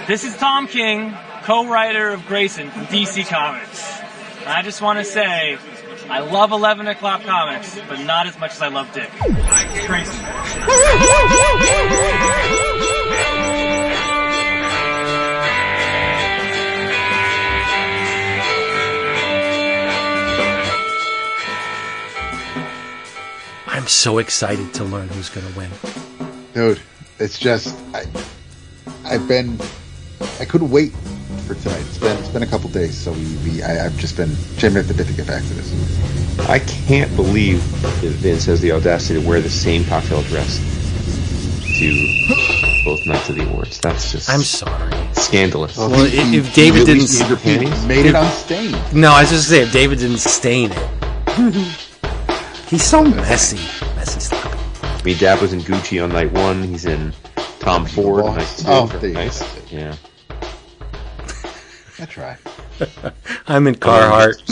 This is Tom King, co-writer of Grayson from DC Comics. And I just want to say, I love 11 O'Clock Comics, but not as much as I love Dick. Grayson. I'm so excited to learn who's going to win. Dude, it's just I couldn't wait for tonight. It's been a couple days, so I've just been jamming at the bit to get back to this. I can't believe that Vince has the audacity to wear the same cocktail dress to both nights of the awards. That's just I'm sorry. Scandalous. Well, if David didn't your panties, made it unstained. No, I was just saying if David didn't stain it. He's so messy sloppy. I mean, Dab was in Gucci on night one. He's in Tom Ford on night two. Oh, there you nice. go. Yeah. I try. I'm in Carhartt.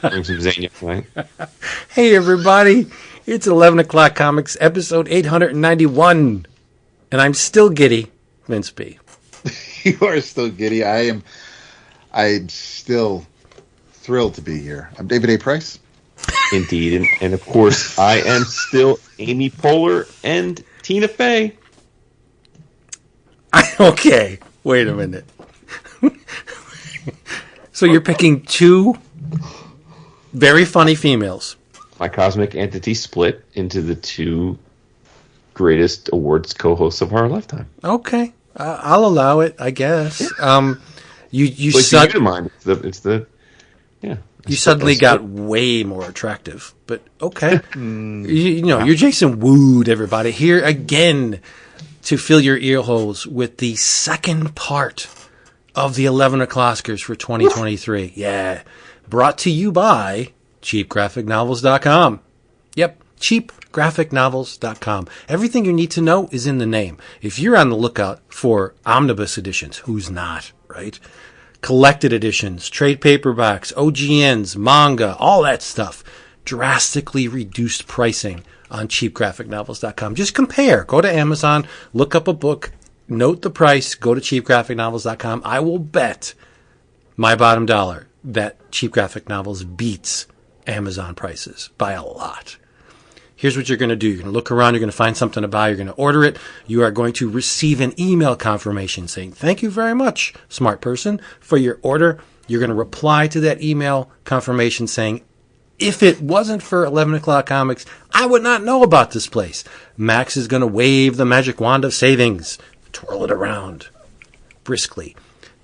Bring some Zanya tonight. Hey, everybody. It's 11 O'Clock Comics, episode 891. And I'm still giddy, Vince B. You are still giddy. I'm still thrilled to be here. I'm David A. Price. Indeed. And of course, I am still Amy Poehler and Tina Fey. Okay. Wait a minute. So you're picking two very funny females. My cosmic entity split into the two greatest awards co-hosts of our lifetime. Okay. I'll allow it, I guess. You suddenly got way more attractive, but okay. You're Jason Wood, everybody. Here again to fill your ear holes with the second part of the 11 O'Clockers for 2023. Yeah. Brought to you by CheapGraphicNovels.com. Yep. CheapGraphicNovels.com. Everything you need to know is in the name. If you're on the lookout for omnibus editions, who's not, right? Collected editions, trade paperbacks, OGNs, manga, all that stuff. Drastically reduced pricing on CheapGraphicNovels.com. Just compare. Go to Amazon, look up a book, note the price, go to CheapGraphicNovels.com. I will bet my bottom dollar that Cheap Graphic Novels beats Amazon prices by a lot. Here's what you're going to do. You're going to look around. You're going to find something to buy. You're going to order it. You are going to receive an email confirmation saying, thank you very much, smart person, for your order. You're going to reply to that email confirmation saying, if it wasn't for 11 O'Clock Comics, I would not know about this place. Max is going to wave the magic wand of savings, twirl it around briskly,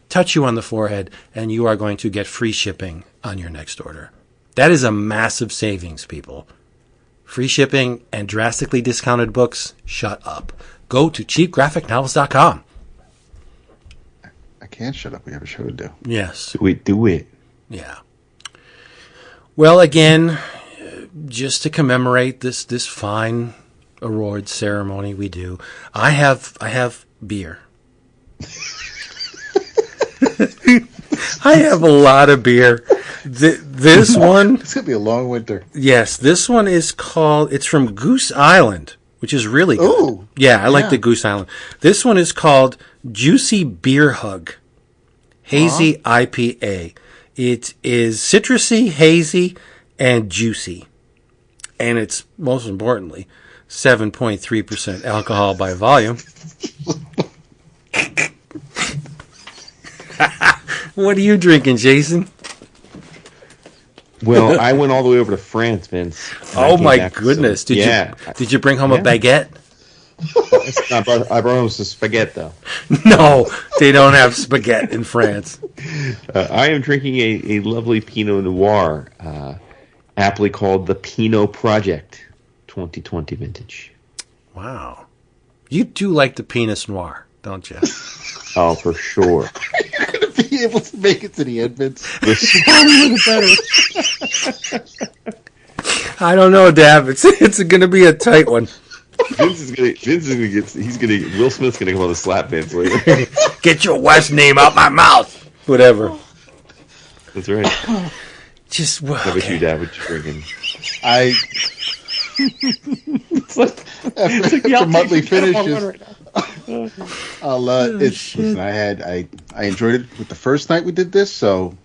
touch you on the forehead, and you are going to get free shipping on your next order. That is a massive savings, people. Free shipping and drastically discounted books, shut up. Go to CheapGraphicNovels.com. I can't shut up. We have a show to do. Yes. Do it. Yeah. Well, again, just to commemorate this fine awards ceremony we do, I have beer. I have a lot of beer. This one... It's going to be a long winter. Yes, this one is called... It's from Goose Island, which is really good. Ooh, I like the Goose Island. This one is called Juicy Beer Hug. Hazy IPA. It is citrusy, hazy, and juicy. And it's, most importantly, 7.3% alcohol by volume. What are you drinking, Jason? Well, I went all the way over to France, Vince. Oh my goodness! Did you bring home a baguette? I brought home some spaghetti, though. No, they don't have spaghetti in France. I am drinking a lovely Pinot Noir, aptly called the Pinot Project 2020 vintage. Wow. You do like the Pinot Noir, don't you? Oh, for sure. You're going to be able to make it to the end, Vince. The stronger the better. I don't know, Dab. It's going to be a tight one. Will Smith's gonna come on the slap Vince later. Get your wife's name out my mouth. Whatever. That's right. Just How about you, Dad? What you drinking? After Muttley finishes, Listen, I enjoyed it with the first night we did this, so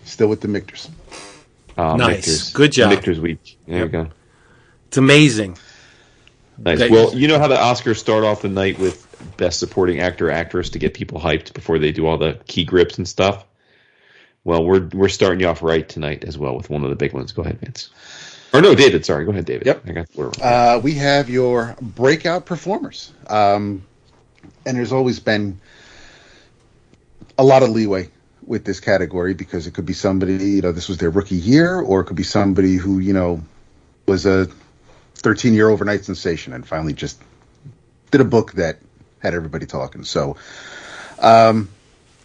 still with the Mictors. Nice. Mictors. Good job. Mictors week. There you go. It's amazing. Nice. Well, you know how the Oscars start off the night with Best Supporting Actor, Actress to get people hyped before they do all the key grips and stuff? Well, we're starting you off right tonight as well with one of the big ones. Go ahead, Vince. Or no, David. Sorry. Go ahead, David. Yep. I got the order. We have your breakout performers. And there's always been a lot of leeway with this category because it could be somebody, this was their rookie year, or it could be somebody who, was a 13-year overnight sensation and finally just did a book that had everybody talking. So, no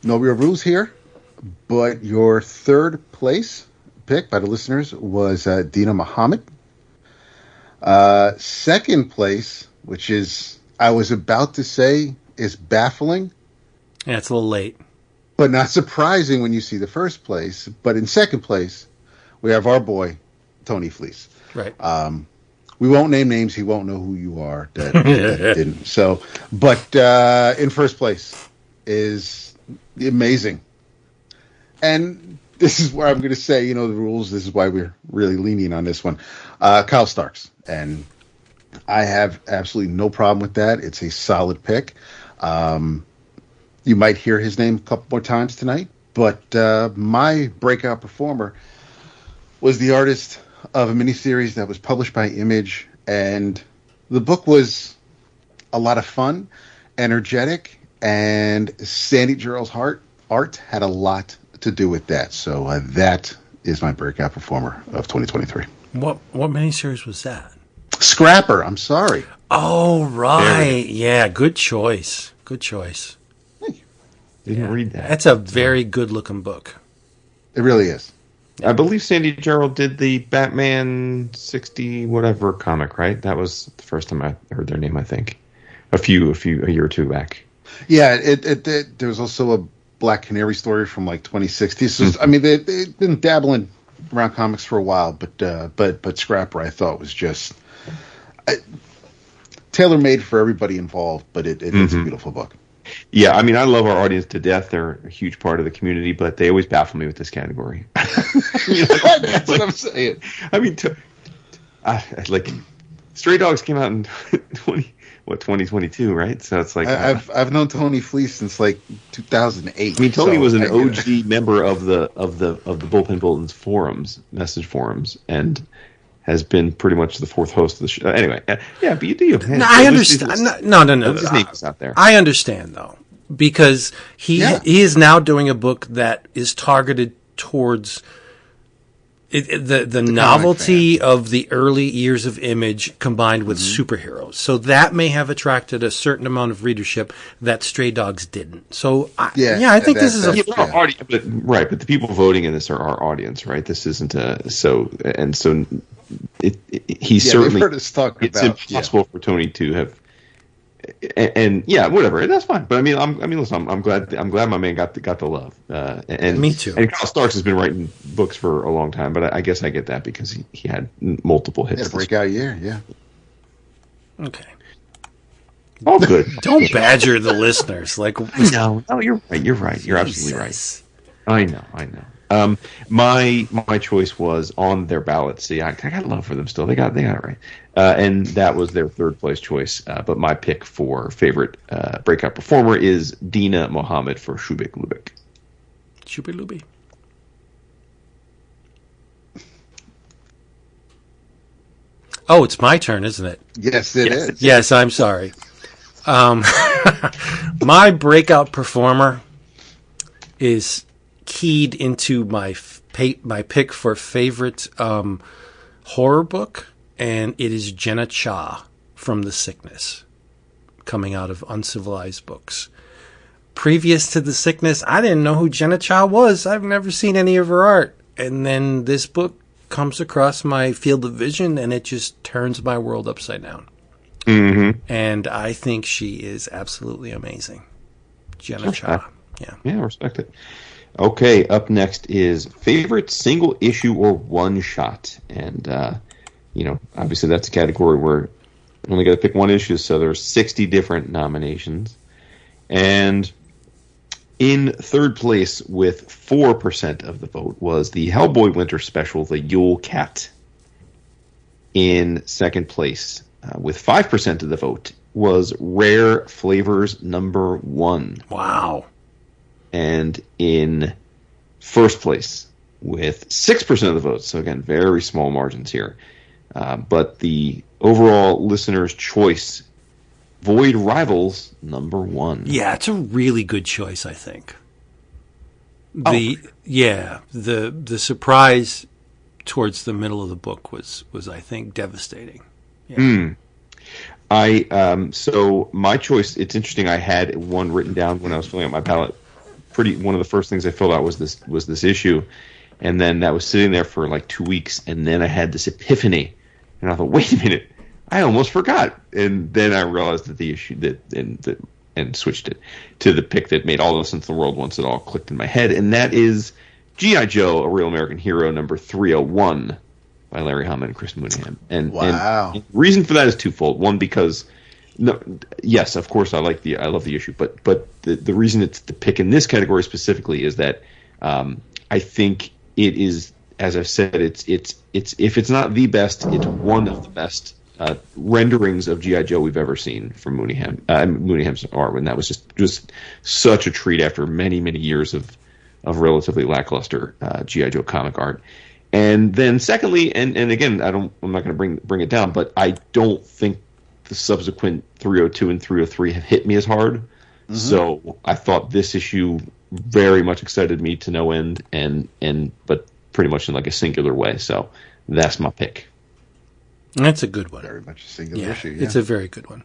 real rules here, but your third place pick by the listeners was Dina Muhammad. Second place, which is, I was about to say, is baffling. Yeah, it's a little late. But not surprising when you see the first place. But in second place, we have our boy, Tony Fleece. Right. We won't name names. He won't know who you are. That didn't. So, but in first place is amazing. And this is where I'm going to say, the rules. This is why we're really lenient on this one. Kyle Starks. And I have absolutely no problem with that. It's a solid pick. You might hear his name a couple more times tonight, but my breakout performer was the artist of a miniseries that was published by Image, and the book was a lot of fun, energetic, and Sandy Jarrell's art had a lot to do with that. So that is my breakout performer of 2023. What miniseries was that? Scrapper. I'm sorry. Oh, right. Yeah, good choice. Good choice. Didn't read that. That's a very good-looking book. It really is. I believe Sandy Jarrell did the Batman 60 whatever comic, right? That was the first time I heard their name, I think. A year or two back. Yeah, there was also a Black Canary story from like 2016. So, I mean, they've been dabbling around comics for a while, but Scrapper I thought was just tailor-made for everybody involved, but it's a beautiful book. Yeah, I mean, I love our audience to death. They're a huge part of the community, but they always baffle me with this category. That's what I'm saying. I mean, like Stray Dogs came out in 2022, right? So it's like I've known Tony Fleece since like 2008. I mean, Tony was an OG member of the Bullpen Bulletins forums, message forums, and has been pretty much the fourth host of the show. Anyway, yeah, but you do. No, I understand. No. His name is out there. I understand, though, because he is now doing a book that is targeted towards the novelty of the early years of Image combined with superheroes. So that may have attracted a certain amount of readership that Stray Dogs didn't. So I think this is right. But the people voting in this are our audience, right? This isn't he's certainly heard us talk it's about, impossible for Tony to have. And whatever, that's fine. But I mean, listen, I'm glad my man got the love. And me too. And Kyle Starks has been writing books for a long time, but I guess I get that because he had multiple hits. Yeah, breakout year, yeah. Okay. All good. Don't badger the listeners. Like, no, you're right. You're absolutely right. I know. My choice was on their ballot. See, I got love for them still. They got it right. And that was their third place choice. But my pick for favorite breakout performer is Dina Muhammad for Shubik Lubik. Shubik Lubik. Oh, it's my turn, isn't it? Yes, it is. Yes, I'm sorry. My breakout performer is keyed into my pick for favorite horror book, and it is Jenna Cha from The Sickness, coming out of Uncivilized Books. Previous to The Sickness, I didn't know who Jenna Cha was. I've never seen any of her art. And then this book comes across my field of vision, and it just turns my world upside down. Mm-hmm. And I think she is absolutely amazing. Jenna Cha. Yeah. Yeah, I respect it. Okay, up next is favorite single issue or one shot. And, obviously that's a category where Only got to pick one issue, so there's 60 different nominations. And in third place with 4% of the vote was the Hellboy Winter Special, The Yule Cat. In second place with 5% of the vote was Rare Flavors #1. Wow. And in first place with 6% of the votes, so again, very small margins here. But the overall listener's choice, Void Rivals #1. Yeah, it's a really good choice, I think. The surprise towards the middle of the book was I think devastating. Yeah. So my choice, it's interesting, I had one written down when I was filling out my ballot. One of the first things I filled out was this issue, and then that was sitting there for like 2 weeks, and then I had this epiphany, and I thought, wait a minute, I almost forgot, and then I realized that the issue and switched it to the pick that made all the sense in the world once it all clicked in my head, and that is G.I. Joe: A Real American Hero #301 by Larry Hama and Chris Mooneyham. And the reason for that is twofold. One, because yes, of course I love the issue, but the reason it's the pick in this category specifically is that I think it is, as I've said, it's if it's not the best, it's one of the best renderings of G.I. Joe we've ever seen from Mooneyham's art, and that was just such a treat after many, many years of relatively lackluster G.I. Joe comic art. And then secondly, and again, I'm not going to bring it down, but I don't think the subsequent 302 and 303 have hit me as hard. Mm-hmm. So I thought this issue very much excited me to no end, but pretty much in like a singular way. So that's my pick. That's a good one. Very much a singular issue. Yeah. It's a very good one.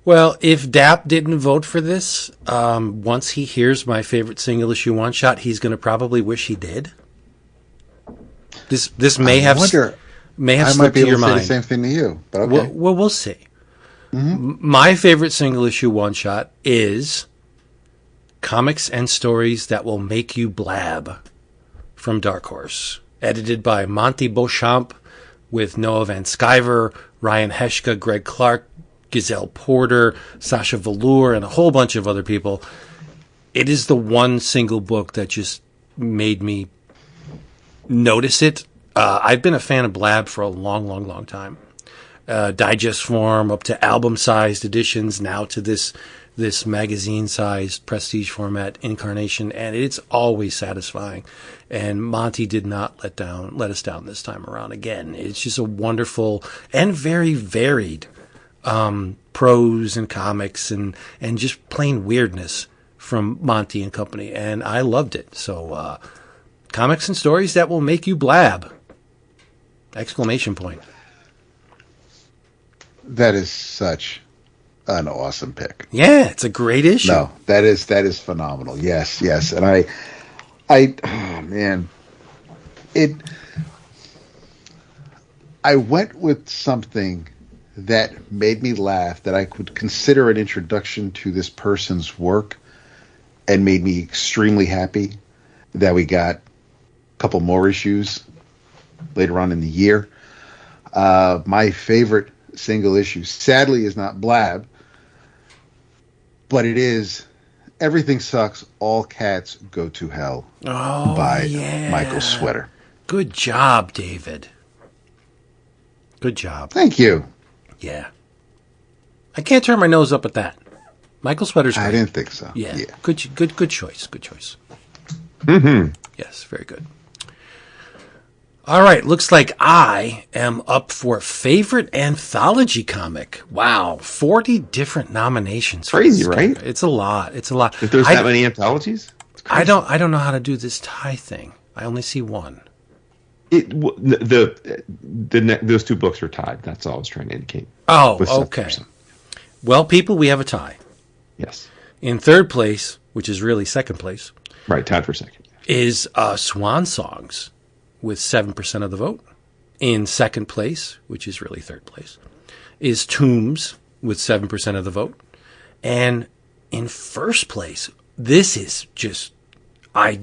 Well, if Dap didn't vote for this, once he hears my favorite single issue one shot, he's going to probably wish he did. This may have slipped to your mind. I might be able to say the same thing to you, but okay. Well, we'll see. Mm-hmm. My favorite single issue one shot is Comics and Stories That Will Make You Blab from Dark Horse, edited by Monty Beauchamp with Noah Van Sciver, Ryan Heshka, Greg Clark, Giselle Porter, Sasha Velour, and a whole bunch of other people. It is the one single book that just made me notice it. I've been a fan of Blab for a long, long, long time. Digest form up to album-sized editions, now to this magazine-sized prestige format incarnation, and it's always satisfying. And Monty did not let us down this time around again. It's just a wonderful and very varied prose and comics and just plain weirdness from Monty and company, and I loved it. So, Comics and Stories That Will Make You Blab! Exclamation point. That is such an awesome pick. Yeah, it's a great issue. No, that is phenomenal. Yes, and oh man, I went with something that made me laugh, that I could consider an introduction to this person's work, and made me extremely happy that we got a couple more issues later on in the year. My favorite single issue, sadly, is not Blab, but it is Everything Sucks, All Cats Go to Hell by Michael Sweater. Good job, David. Good job. Thank you. Yeah. I can't turn my nose up at that. Michael Sweater's great. I didn't think so. Yeah. Good choice. Good choice. Mm-hmm. Yes, very good. All right, looks like I am up for favorite anthology comic. Wow, 40 different nominations. Crazy, right? It's a lot. It's a lot. If there's that many anthologies, I don't know how to do this tie thing. I only see one. Those two books are tied. That's all I was trying to indicate. Oh, okay. Well, people, we have a tie. Yes. In third place, which is really second place, right, tied for second, is Swan Songs with 7% of the vote. In second place, which is really third place, is Tombs with 7% of the vote. And in first place, this is just, I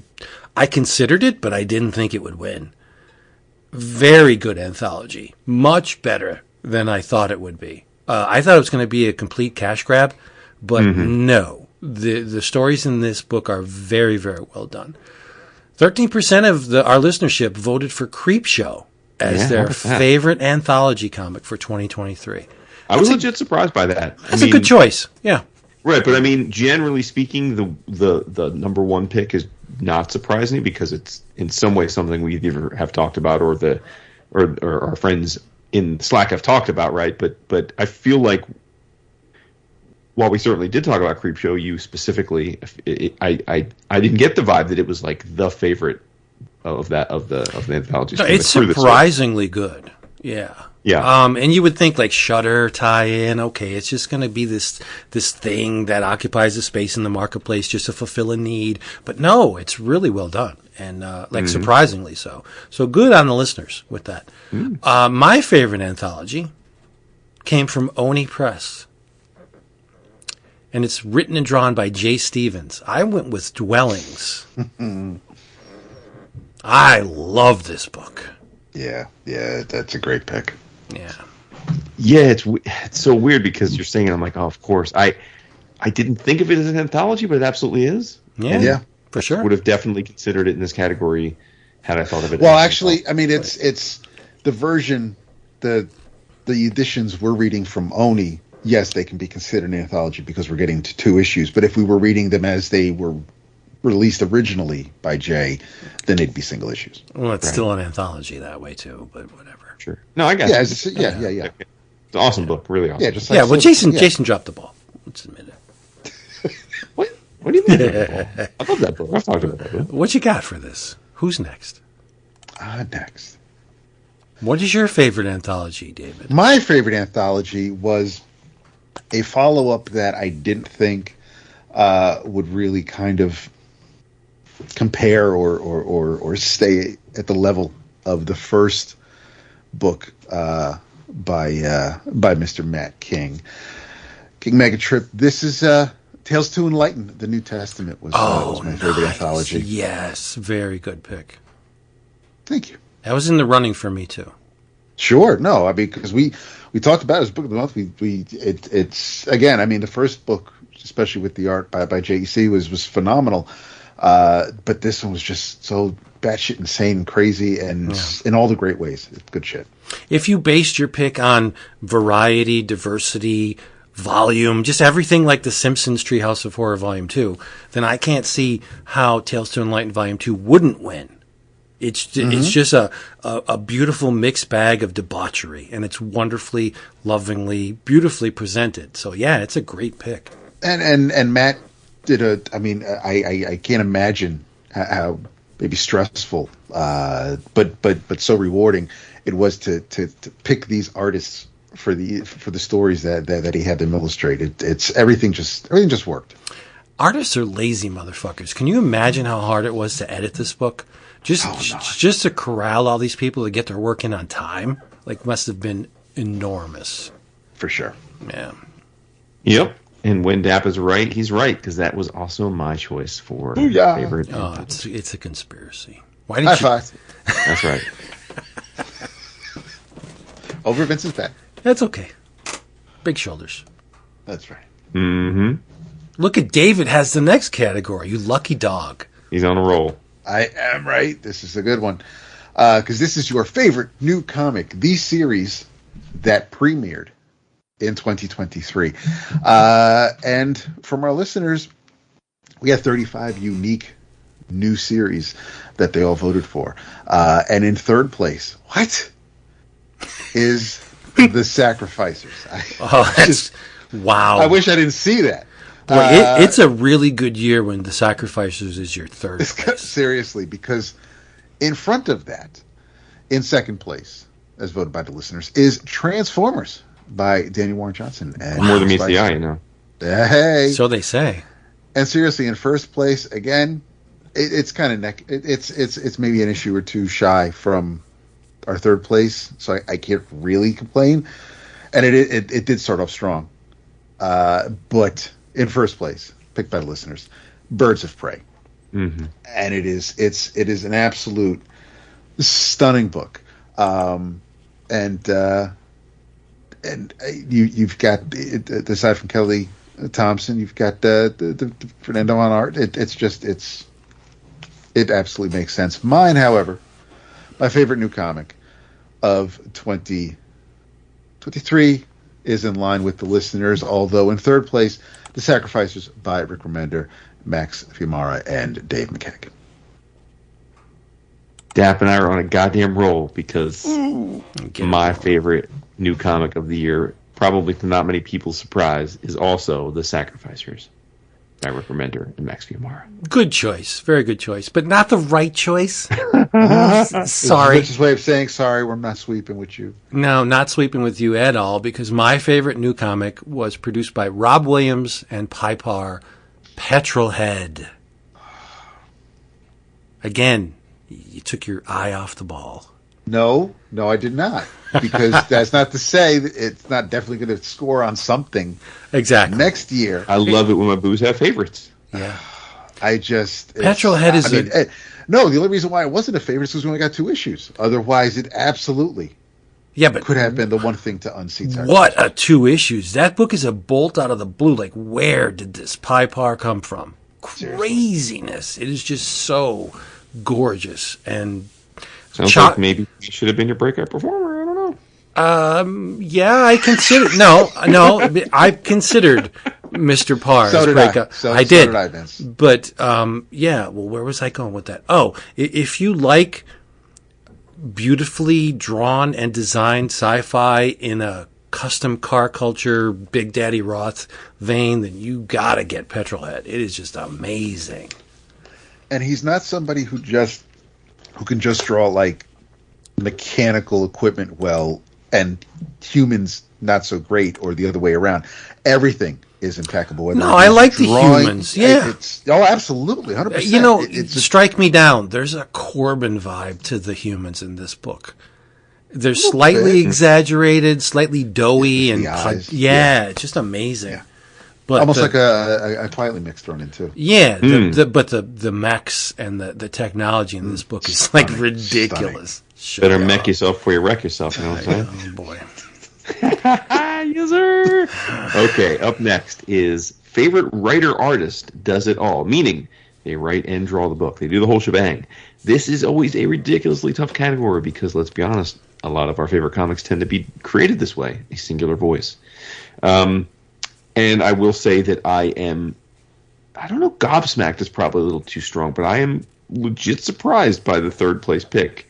considered it, but I didn't think it would win. Very good anthology. Much better than I thought it would be. I thought it was going to be a complete cash grab, but no. The stories in this book are very, very well done. 13% of our listenership voted for Creepshow as their favorite anthology comic for 2023. I was legit surprised by that. That's a good choice. Yeah. Right, but I mean, generally speaking, the number one pick is not surprising because it's in some way something we either have talked about or our friends in Slack have talked about, right? But I feel like while we certainly did talk about Creepshow, you specifically, I didn't get the vibe that it was like the favorite of the anthology. No, it's surprisingly good. Yeah. Yeah. And you would think like Shudder tie-in, okay, it's just going to be this thing that occupies a space in the marketplace just to fulfill a need. But no, it's really well done. And surprisingly so. So good on the listeners with that. My favorite anthology came from Oni Press. And it's written and drawn by Jay Stevens. I went with Dwellings. I love this book. Yeah, that's a great pick. Yeah. Yeah, it's so weird because you're saying it, I'm like, oh, of course. I didn't think of it as an anthology, but it absolutely is. Yeah, for sure. Would have definitely considered it in this category had I thought of it. Well, actually, I mean, it's the version, the editions we're reading from Oni. Yes, they can be considered an anthology because we're getting to 2 issues. But if we were reading them as they were released originally by Jay, then they'd be single issues. Well, it's still an anthology that way too, but whatever. Sure. No, I guess. Yeah, yeah. It's an awesome book, really awesome. Yeah, just like well, Jason dropped the ball. Let's admit it. What do you mean? I love that book. I've talked about that book. What you got for this? Who's next? Next. What is your favorite anthology, David? My favorite anthology was a follow-up that I didn't think would really kind of compare or stay at the level of the first book by Mr. Matt King. King Megatrip. This is Tales to Enlighten the New Testament was my favorite anthology. Yes, very good pick. Thank you. That was in the running for me too. Sure. No, I mean, because we talked about it as book of the month. It's again. I mean, the first book, especially with the art by J.E.C., was phenomenal. But this one was just so batshit insane and crazy, and in all the great ways. It's good shit. If you based your pick on variety, diversity, volume, just everything like The Simpsons Treehouse of Horror Volume 2, then I can't see how Tales to Enlighten Volume 2 wouldn't win. It's just a beautiful mixed bag of debauchery, and it's wonderfully, lovingly, beautifully presented. So yeah, it's a great pick. And Matt did I can't imagine how maybe stressful, but so rewarding it was to pick these artists for the stories that he had them illustrate. Everything just worked. Artists are lazy motherfuckers. Can you imagine how hard it was to edit this book? Just to corral all these people to get their work in on time, must have been enormous. For sure. Yeah. Yep. And when Dap is right, he's right, because that was also my choice for favorite. Oh, it's a conspiracy. Why did High five. That's right. Over Vince's back. That's okay. Big shoulders. That's right. Mm-hmm. Look at David has the next category. You lucky dog. He's on a roll. I am right. This is a good one. Because this is your favorite new comic, the series that premiered in 2023. And from our listeners, we had 35 unique new series that they all voted for. And in third place, is The Sacrificers. Wow. I wish I didn't see that. It's a really good year when The Sacrificers is your third place. Seriously, because in front of that, in second place, as voted by the listeners, is Transformers by Daniel Warren Johnson. And more than meets the eye, you know. Hey. So they say. And seriously, in first place, again, it's kind of it's maybe an issue or two shy from our third place, so I can't really complain. And it did start off strong. But in first place, picked by the listeners, Birds of Prey. Mm-hmm. And it is an absolute stunning book. And and you've got aside from Kelly Thompson, you've got the Fernando on art. It absolutely makes sense. Mine, however, my favorite new comic of 2023 is in line with the listeners, although in third place, The Sacrificers by Rick Remender, Max Fiumara, and Dave McKeag. Dap and I are on a goddamn roll because my favorite new comic of the year, probably to not many people's surprise, is also The Sacrificers by Rick Remender and Max Fiumara. Good choice. Very good choice. But not the right choice. Sorry. It's his way of saying, sorry, we're not sweeping with you. No, not sweeping with you at all, because my favorite new comic was produced by Rob Williams and Pipar, Petrolhead. Again, you took your eye off the ball. No, I did not. Because that's not to say that it's not definitely going to score on something Exactly. next year. I love it when my boos have favorites. Yeah. Petrolhead is no, the only reason why it wasn't a favorite is because we only got 2 issues. Otherwise, it absolutely but could have been the one thing to unseat our what a 2 issues. That book is a bolt out of the blue. Like, where did this Pipar come from? Craziness. It is just so gorgeous. And Sounds like maybe he should have been your breakout performer. I don't know. yeah, I considered. No, I considered Mr. Parr's So did breakout. I did. So did I, Vince. But yeah. Well, where was I going with that? Oh, if you like beautifully drawn and designed sci-fi in a custom car culture, Big Daddy Roth vein, then you gotta get Petrolhead. It is just amazing. And he's not somebody who can just draw like mechanical equipment well and humans not so great, or the other way around. Everything is impeccable. No, I like the humans. Yeah. Absolutely, 100%. You know, strike me down. There's a Corbin vibe to the humans in this book. They're slightly exaggerated, slightly doughy, and eyes. It's just amazing. Yeah. But almost like a quietly mixed thrown in too. Yeah, but the mechs and the technology in this book is like ridiculous. Better mech yourself before you wreck yourself. You know what I'm saying? Oh boy. Yes, sir. Okay, up next is favorite writer artist does it all, meaning they write and draw the book. They do the whole shebang. This is always a ridiculously tough category because, let's be honest, a lot of our favorite comics tend to be created this way, a singular voice. And I will say that I don't know, gobsmacked is probably a little too strong, but I am legit surprised by the third place pick,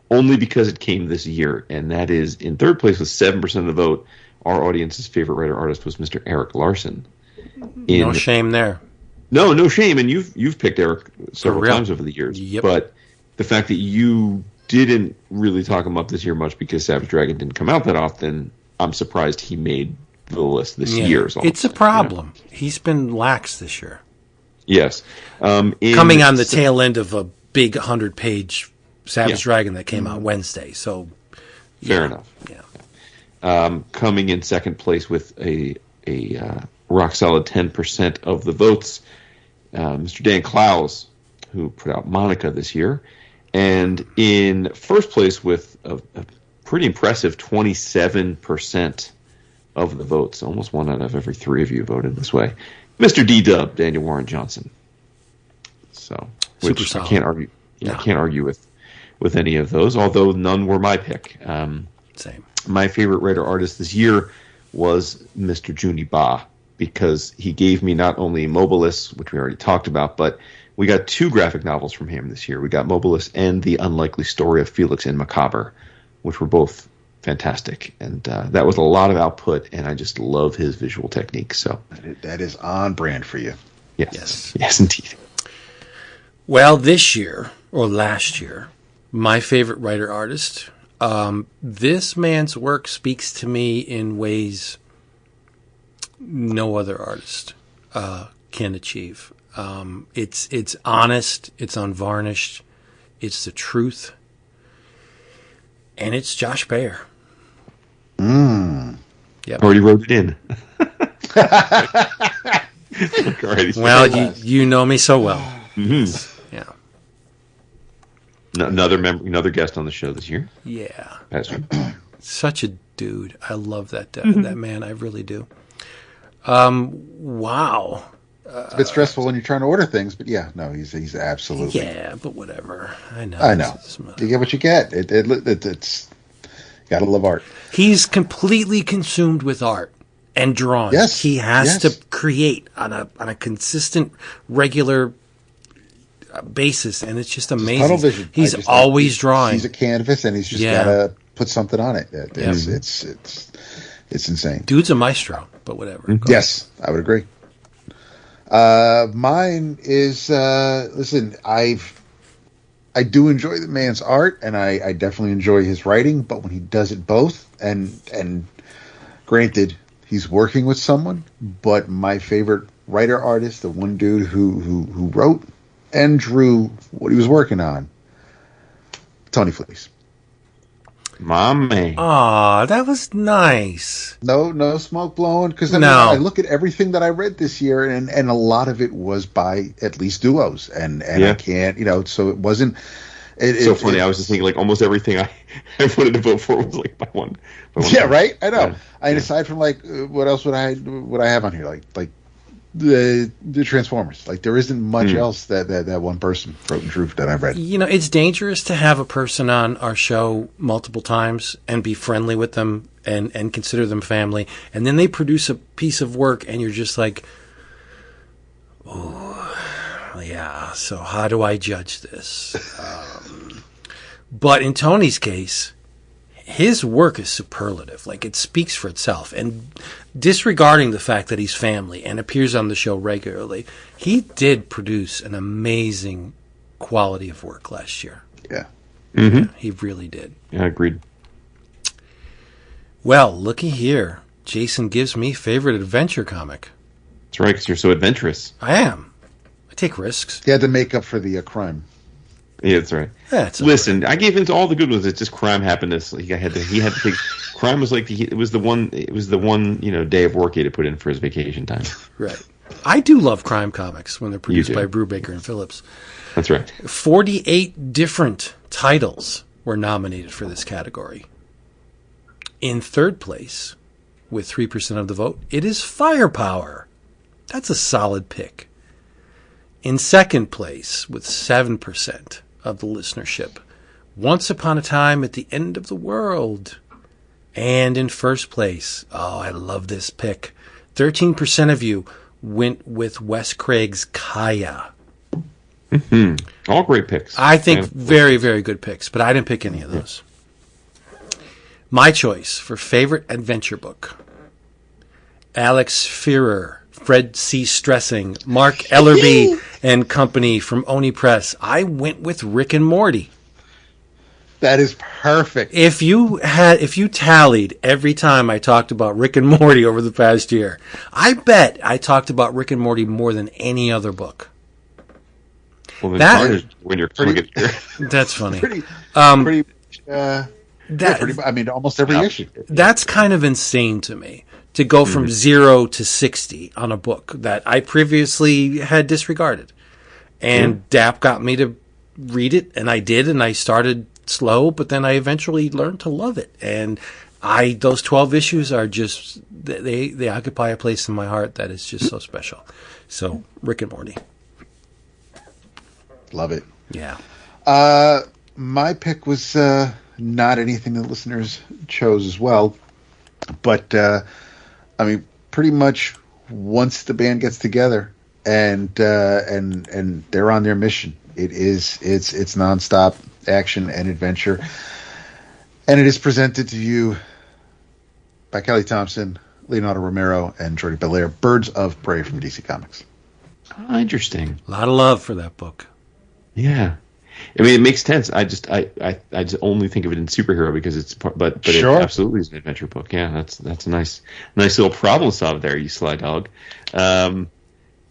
only because it came this year, and that is in third place with 7% of the vote. Our audience's favorite writer artist was Mr. Eric Larson. No shame there. No shame, and you've picked Eric several times over the years. Yep. But the fact that you didn't really talk him up this year much because Savage Dragon didn't come out that often, I'm surprised he made the list this year. It's a problem. You know? He's been lax this year. Yes. Coming on the tail end of a big 100-page Savage Dragon that came out Wednesday. So fair enough. Yeah. Coming in second place with a rock solid 10% of the votes, Mr. Dan Clowes, who put out Monica this year, and in first place with a pretty impressive 27% of the votes, almost 1 out of every 3 of you voted this way, Mr. D-Dub, Daniel Warren Johnson. So, which I can't argue. I can't argue with any of those, although none were my pick. Same. My favorite writer artist this year was Mr. Juni Ba, because he gave me not only Mobilis, which we already talked about, but we got 2 graphic novels from him this year. We got Mobilis and The Unlikely Story of Felix and Macabre, which were both fantastic. And that was a lot of output, and I just love his visual technique. So that is on brand for you. Yes, indeed. Well, this year, or last year, my favorite writer artist, this man's work speaks to me in ways no other artist can achieve. It's honest, it's unvarnished, it's the truth, and it's Josh Baer. Yep. Already wrote it in. Well, you know me so well. Mm-hmm. Yeah. Another guest on the show this year. Yeah. Pastor. Such a dude. I love that that man. I really do. Wow. It's a bit stressful when you're trying to order things, but yeah, no, he's absolutely. Yeah, but whatever. I know. You get what you get. It's you gotta love art. He's completely consumed with art and drawing. Yes, he has yes. to create on a consistent, regular basis, and it's just amazing. Tunnel vision. He's always drawing. He's a canvas, and he's just gotta put something on it. It's insane. Dude's a maestro, but whatever. Yes, I would agree. Mine is listen. I do enjoy the man's art, and I definitely enjoy his writing. But when he does it both, and granted, he's working with someone, but my favorite writer artist, the one dude who wrote and drew what he was working on, Tony Fleece. My man. Aw, that was nice. No smoke blowing, because I look at everything that I read this year, and a lot of it was by at least duos, and I can't, so it wasn't. So funny. I was just thinking, like, almost everything I wanted to vote for was like by one. Yeah, right. I know. And aside from like, what else would I have on here? Like the Transformers. Like, there isn't much else that one person wrote and drew that I've read. It's dangerous to have a person on our show multiple times and be friendly with them and consider them family, and then they produce a piece of work and you're just like, oh, yeah, so how do I judge this? But in Tony's case, his work is superlative. Like, it speaks for itself. And disregarding the fact that he's family and appears on the show regularly, he did produce an amazing quality of work last year. Yeah. Mm-hmm. Yeah, he really did. Yeah, agreed. Well, looky here. Jason gives me favorite adventure comic. That's right, because you're so adventurous. I am. I take risks. He had to make up for the crime. Yeah, that's right. Listen, I gave into all the good ones. It's just crime happened. He had to take. Crime was like it was the one day of work he had to put in for his vacation time. Right. I do love crime comics when they're produced by Brubaker and Phillips. That's right. 48 different titles were nominated for this category. In third place, with 3% of the vote, it is Firepower. That's a solid pick. In second place, with 7% of the listenership, Once Upon a Time at the End of the World. And in first place, I love this pick, 13% of you went with Wes Craig's Kaya. Mm-hmm. All great picks. I think very, very good picks, but I didn't pick any of those. My choice for favorite adventure book: Alex Fearer, Fred C. Stressing, Mark Ellerby and company from Oni Press. I went with Rick and Morty. That is perfect. If you tallied every time I talked about Rick and Morty over the past year, I bet I talked about Rick and Morty more than any other book. Well, then when you're pretty, that's funny. Pretty almost every issue. That's kind of insane to me, to go from 0 to 60 on a book that I previously had disregarded. And DAP got me to read it, and I did, and I started slow, but then I eventually learned to love it. And those 12 issues are just, they occupy a place in my heart that is just so special. So, Rick and Morty. Love it. Yeah. My pick was not anything the listeners chose as well, but pretty much once the band gets together and they're on their mission, it's nonstop action and adventure, and it is presented to you by Kelly Thompson, Leonardo Romero, and Jordi Belair, Birds of Prey from DC Comics. Oh, interesting. A lot of love for that book. Yeah, I mean, it makes sense. I just only think of it in superhero because but sure. It absolutely is an adventure book. Yeah, that's a nice little problem solved there, you sly dog.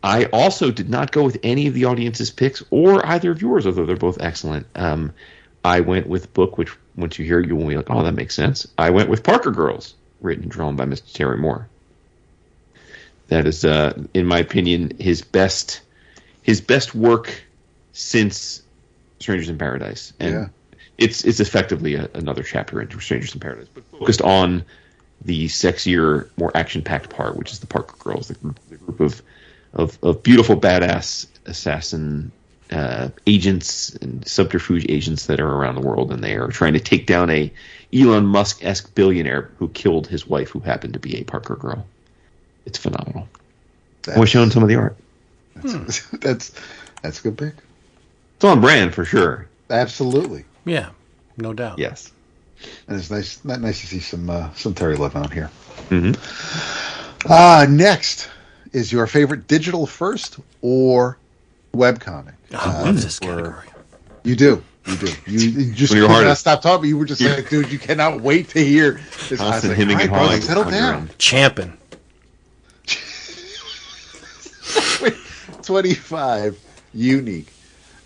I also did not go with any of the audience's picks or either of yours, although they're both excellent. I went with a book which, once you hear it, you will be like, oh, that makes sense. I went with Parker Girls, written and drawn by Mr. Terry Moore. That is, in my opinion, his best work since Strangers in Paradise. And it's effectively another chapter into Strangers in Paradise, but focused on the sexier, more action-packed part, which is the Parker Girls, the group of beautiful, badass assassin agents and subterfuge agents that are around the world, and they are trying to take down a Elon Musk-esque billionaire who killed his wife, who happened to be a Parker Girl. It's phenomenal. We're showing some of the art. That's a good pick. It's on brand for sure. Absolutely. Yeah, no doubt. Yes. And it's nice to see some Terry Levin on here. Mm-hmm. Next is your favorite digital first or webcomic. I love this category. You do. You just could not stop talking. You were just like, dude, you cannot wait to hear this. Constant hemming and hawing. Settle down. Champin. 25 unique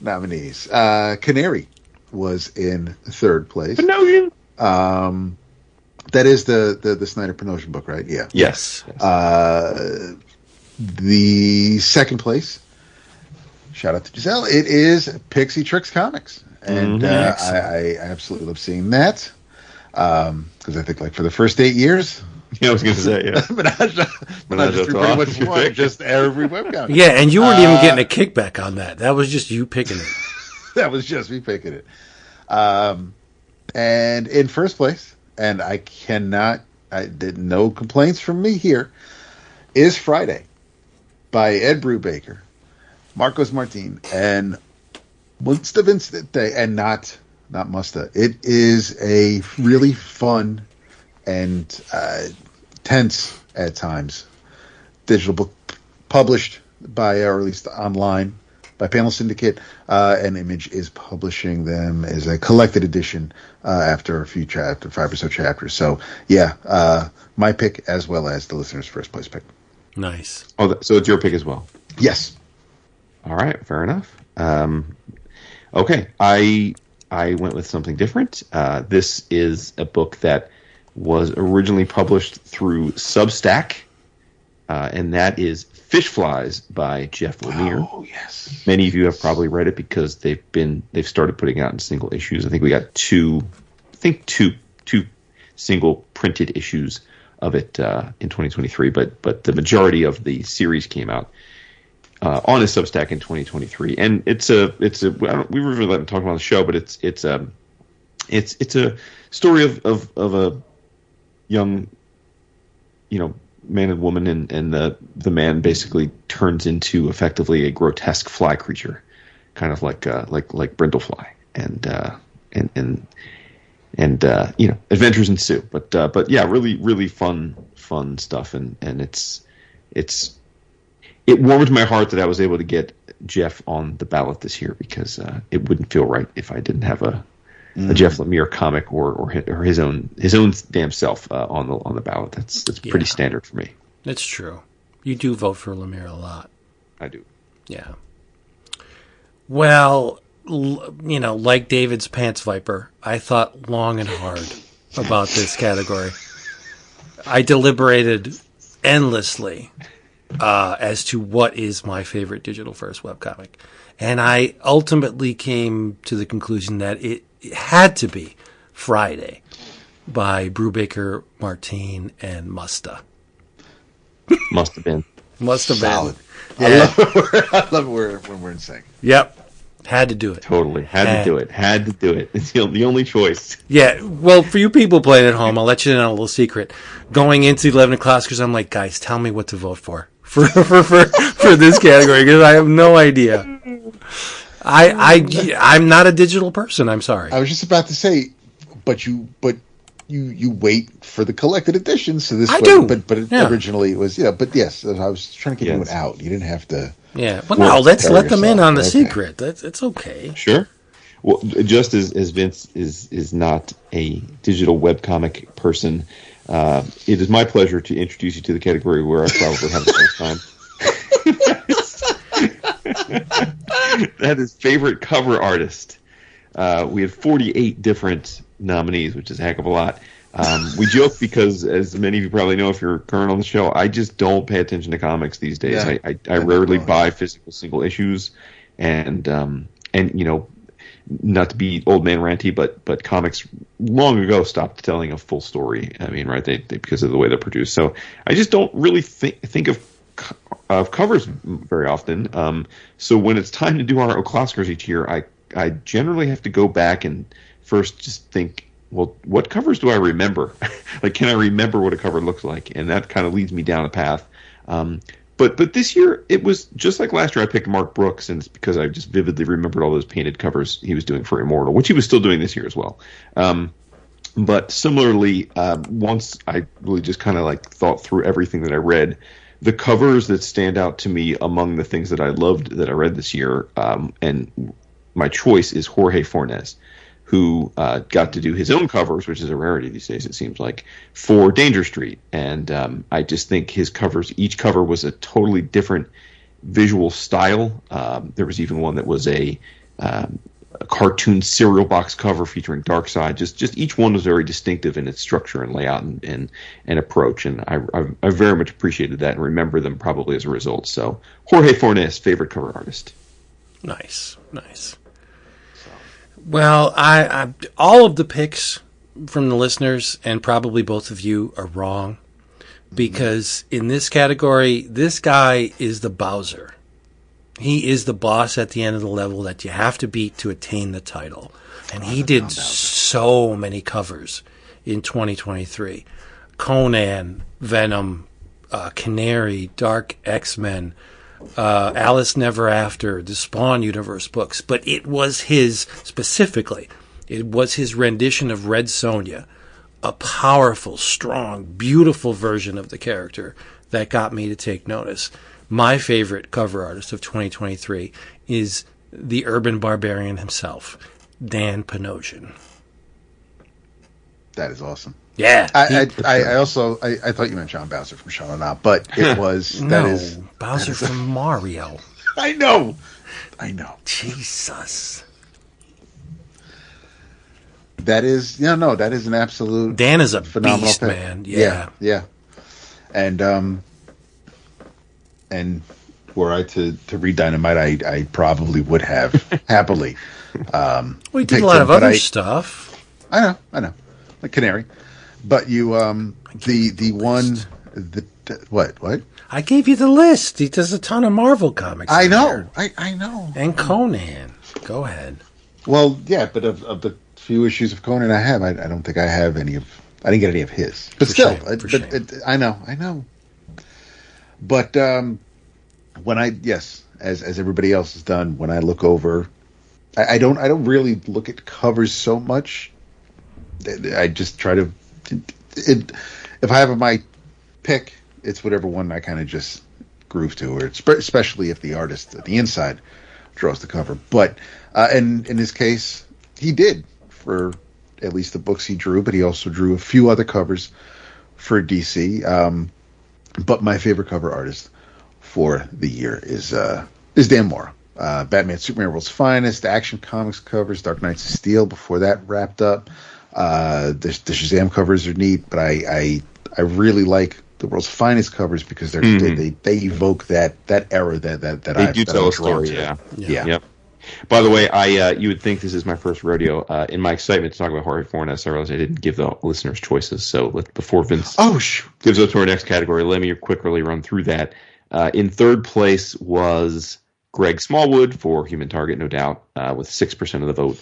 nominees. Canary was in third place. Pinocchio. That is the Snyder Pinocchio book, right? Yeah. Yes. The second place, shout out to Giselle, it is Pixie Tricks Comics. And I absolutely love seeing that. Because I think, like, for the first 8 years, I was going to say, yeah. Menage pretty much won just every webcomic. Yeah, and you weren't even getting a kickback on that. That was just you picking it. That was just me picking it. And in first place, and no complaints from me here, is Friday by Ed Brubaker, Marcos Martin, and Musta Vincente, and not Musta. It is a really fun and tense at times digital book published by, or at least online, by Panel Syndicate, and Image is publishing them as a collected edition after a few 5 or so chapters. So yeah, my pick as well as the listener's first place pick. Nice. Oh, so it's your pick as well. Yes. All right, fair enough. Okay, I went with something different. This is a book that was originally published through Substack, and that is Fish Flies by Jeff Lemire. Oh yes. Many of you have probably read it because they've started putting out in single issues. I think we got two single printed issues of it in 2023, but the majority of the series came out on his Substack in 2023, and it's a we were really letting talk about the show, but it's a story of a young, man and woman, and the man basically turns into effectively a grotesque fly creature, kind of like Brindlefly, and adventures ensue. But yeah, really really fun stuff, and it warmed my heart that I was able to get Jeff on the ballot this year, because it wouldn't feel right if I didn't have a Jeff Lemire comic or his own damn self on the ballot. That's pretty standard for me. It's true. You do vote for Lemire a lot. I do. Yeah. Well, like David's Pants Viper, I thought long and hard about this category. I deliberated endlessly as to what is my favorite digital first webcomic. And I ultimately came to the conclusion that it had to be Friday by Brubaker, Martin, and Musta. Must have been. Solid. Yeah. I love it when we're in sync. Yep. Had to do it. Totally. Had to do it. It's the only choice. Yeah. Well, for you people playing at home, I'll let you in on a little secret. Going into 11 o'clock, because I'm like, guys, tell me what to vote for this category, because I have no idea. I'm not a digital person. I'm sorry. I was just about to say, but you wait for the collected edition. So this, originally it was, But yes, I was trying to get you an out. You didn't have to. Yeah, but no, let's let them in on the secret. It's okay. Sure. Well, just as Vince is not a digital webcomic person, it is my pleasure to introduce you to the category where I probably have the most time. That is favorite cover artist. We had 48 different nominees, which is a heck of a lot. We joke because, as many of you probably know if you're current on the show, I just don't pay attention to comics these days. I rarely buy physical single issues, and not to be old man ranty, but comics long ago stopped telling a full story. I mean, right? They because of the way they're produced. So I just don't really think of covers very often. So when it's time to do our classicers each year, I generally have to go back and first just think, well, what covers do I remember? Like, can I remember what a cover looks like? And that kind of leads me down a path. But this year, it was just like last year. I picked Mark Brooks, and it's because I just vividly remembered all those painted covers he was doing for Immortal, which he was still doing this year as well. But similarly, once I really just kind of like thought through everything that I read, the covers that stand out to me among the things that I loved that I read this year, and my choice is Jorge Fornes, who got to do his own covers, which is a rarity these days, it seems like, for Danger Street. And I just think his covers, each cover was a totally different visual style. There was even one that was a cartoon cereal box cover featuring Darkseid. Just each one was very distinctive in its structure and layout and approach. And I very much appreciated that and remember them probably as a result. So Jorge Fornes, favorite cover artist. Nice. Well, I all of the picks from the listeners and probably both of you are wrong, because in this category, this guy is the Bowser. He is the boss at the end of the level that you have to beat to attain the title. And he did so many covers in 2023. Conan, Venom, Canary, Dark X-Men, Alice Never After, the Spawn Universe books, but it was his rendition of Red Sonja, a powerful, strong, beautiful version of the character that got me to take notice. My favorite cover artist of 2023 is the urban barbarian himself, Dan Panosian. That is awesome. Yeah. I thought you meant John Bowser from Shut Up, but it was Bowser from Mario. I know. Jesus. That is an absolute. Dan is a phenomenal beast, pick. man. Yeah. And were I to read Dynamite, I probably would have happily. We did a lot of other stuff. I know, like Canary. But you, the one, what? I gave you the list. He does a ton of Marvel comics. I know, I know. And Conan. Go ahead. Well, yeah, but of the few issues of Conan I have, I don't think I have any of. I didn't get any of his. But still, I know. But when as everybody else has done, when I look over, I don't really look at covers so much. I just try to. If I have my pick, it's whatever one I kind of just groove to, or especially if the artist at the inside draws the cover. But in his case, he did for at least the books he drew, but he also drew a few other covers for DC. But my favorite cover artist for the year is Dan Mora. Batman Superman World's Finest, Action Comics covers, Dark Knights of Steel before that wrapped up. The Shazam covers are neat, but I really like the World's Finest covers because they evoke that era that they do tell a story. Yeah. Yep. By the way, you would think this is my first rodeo. In my excitement to talk about Jorge Fornes, I realized I didn't give the listeners choices. So before Vince gives up to our next category, let me quickly run through that. In third place was Greg Smallwood for Human Target, no doubt, with 6% of the vote.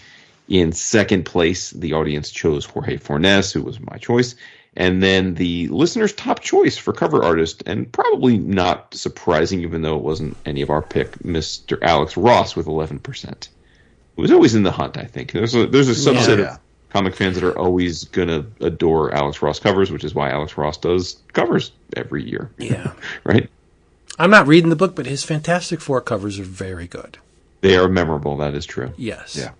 In second place, the audience chose Jorge Fornes, who was my choice. And then the listener's top choice for cover artist, and probably not surprising, even though it wasn't any of our pick, Mr. Alex Ross with 11%. It was always in the hunt, I think. There's a subset of comic fans that are always going to adore Alex Ross covers, which is why Alex Ross does covers every year. Yeah. Right? I'm not reading the book, but his Fantastic Four covers are very good. They are memorable, that is true. Yes. Yeah.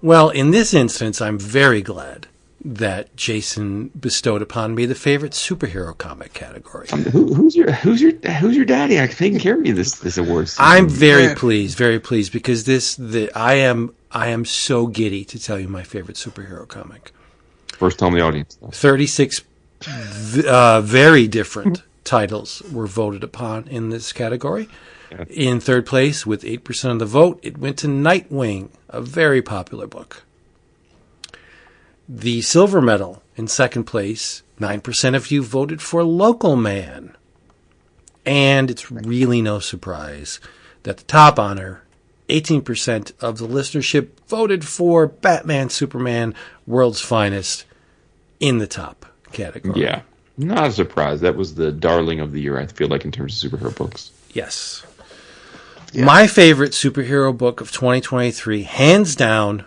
Well, in this instance, I'm very glad that Jason bestowed upon me the favorite superhero comic category. Who's your daddy? I've taken care of you this award season. I'm very pleased because I am so giddy to tell you my favorite superhero comic. First, tell the audience. 36 very different titles were voted upon in this category. In third place, with 8% of the vote, it went to Nightwing, a very popular book. The silver medal in second place, 9% of you voted for Local Man. And it's really no surprise that the top honor, 18% of the listenership voted for Batman Superman, World's Finest, in the top category. Yeah, not a surprise. That was the darling of the year, I feel like, in terms of superhero books. Yes. Yeah. My favorite superhero book of 2023, hands down,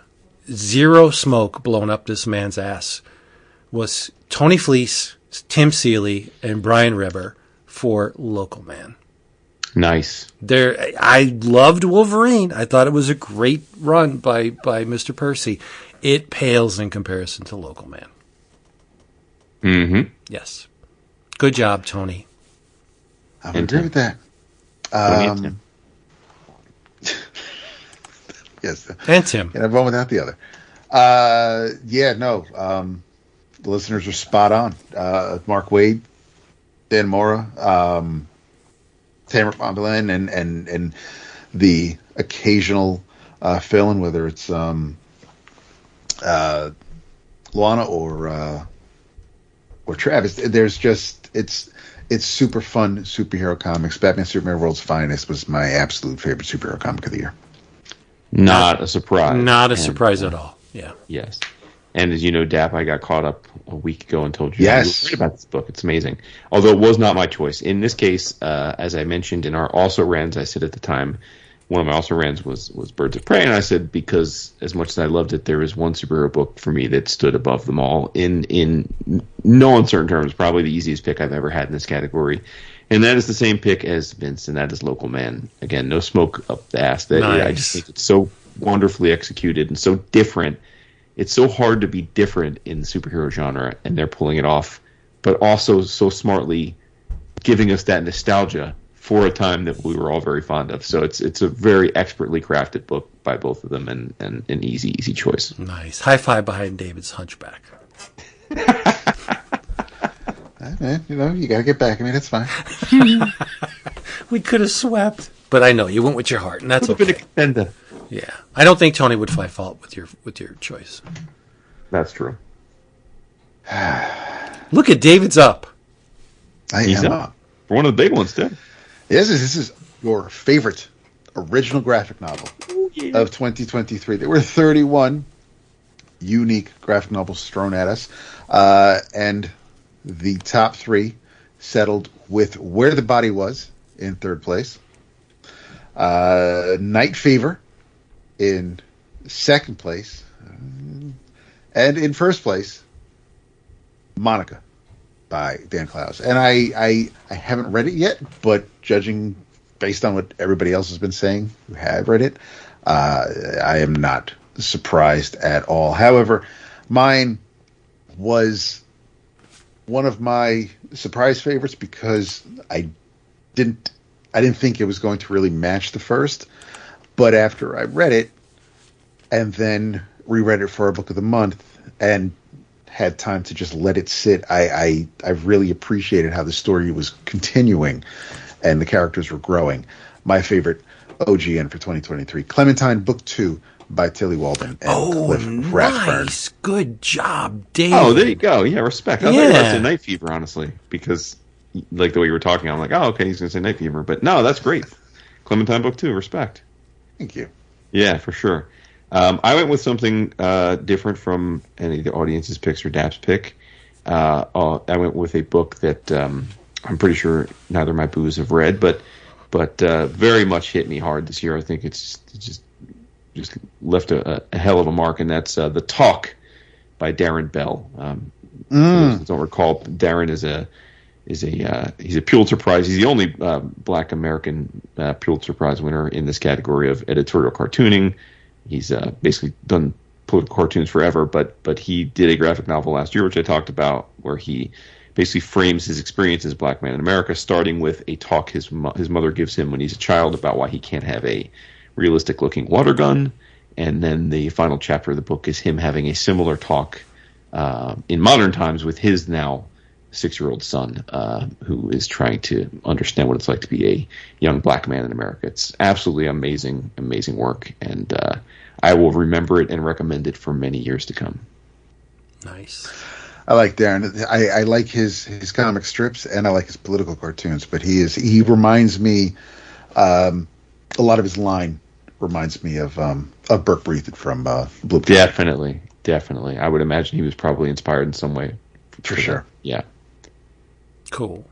zero smoke blown up this man's ass, was Tony Fleece, Tim Seeley, and Brian Reber for Local Man. Nice. I loved Wolverine. I thought it was a great run by Mr. Percy. It pales in comparison to Local Man. Mm-hmm. Yes. Good job, Tony. I would agree with that. Yes. And Tim. And one without the other. The listeners are spot on. Mark Waid, Dan Mora, Tamara Bonvillain, and the occasional fill-in, whether it's Lana or Travis. There's just it's super fun superhero comics. Batman Superman World's Finest was my absolute favorite superhero comic of the year. Not a surprise. Not a surprise at all. Yeah. Yes. And as you know, Dap, I got caught up a week ago and told you yes. about this book. It's amazing. Although it was not my choice. In this case, as I mentioned in our also rans, I said at the time, one of my also rans was Birds of Prey, and I said because as much as I loved it, there is one superhero book for me that stood above them all in no uncertain terms. Probably the easiest pick I've ever had in this category, and that is the same pick as Vince, and that is Local Man. Again, no smoke up the ass. Nice. I just think it's so wonderfully executed and so different. It's so hard to be different in the superhero genre, and they're pulling it off, but also so smartly giving us that nostalgia for a time that we were all very fond of. So it's a very expertly crafted book by both of them, and an easy choice. Nice. High five behind David's Hunchback. Man, you gotta get back. I mean, it's fine. We could have swept, but I know you went with your heart, and that's okay. Yeah, I don't think Tony would find fault with your choice. That's true. Look at David's up. He's up for one of the big ones, too. This is your favorite original graphic novel of 2023. There were 31 unique graphic novels thrown at us, and the top three settled with Where the Body Was in third place, Night Fever in second place, and in first place, Monica by Dan Clowes. And I haven't read it yet, but judging based on what everybody else has been saying who have read it, I am not surprised at all. However, mine was one of my surprise favorites because I didn't think it was going to really match the first, but after I read it and then reread it for our book of the month and had time to just let it sit, I really appreciated how the story was continuing and the characters were growing. My favorite OGN for 2023, Clementine Book 2 by Tilly Walden and Cliff Rathburn. Nice. Good job, Dave. Oh, there you go. Yeah, respect. I thought you were going to say Night Fever, honestly, because like the way you were talking, I'm like, oh, okay, he's going to say Night Fever. But no, that's great. Clementine Book 2, respect. Thank you. Yeah, for sure. I went with something different from any of the audience's picks or Dap's pick. I went with a book that I'm pretty sure neither of my boos have read, but very much hit me hard this year. I think it's just left a hell of a mark, and that's The Talk by Darren Bell. For those that don't recall, Darren is he's a Pulitzer Prize. He's the only Black American Pulitzer Prize winner in this category of editorial cartooning. He's basically done political cartoons forever, but he did a graphic novel last year, which I talked about, where he basically frames his experience as a black man in America, starting with a talk his mother gives him when he's a child about why he can't have a realistic-looking water gun, and then the final chapter of the book is him having a similar talk in modern times with his now 6-year-old son who is trying to understand what it's like to be a young black man in America. It's absolutely amazing, amazing work, and I will remember it and recommend it for many years to come. Nice. I like Darren. I like his comic strips, and I like his political cartoons. But he reminds me, a lot of his line reminds me of Burke Breathed from Blue Planet. Definitely. I would imagine he was probably inspired in some way. For sure. Yeah. Cool.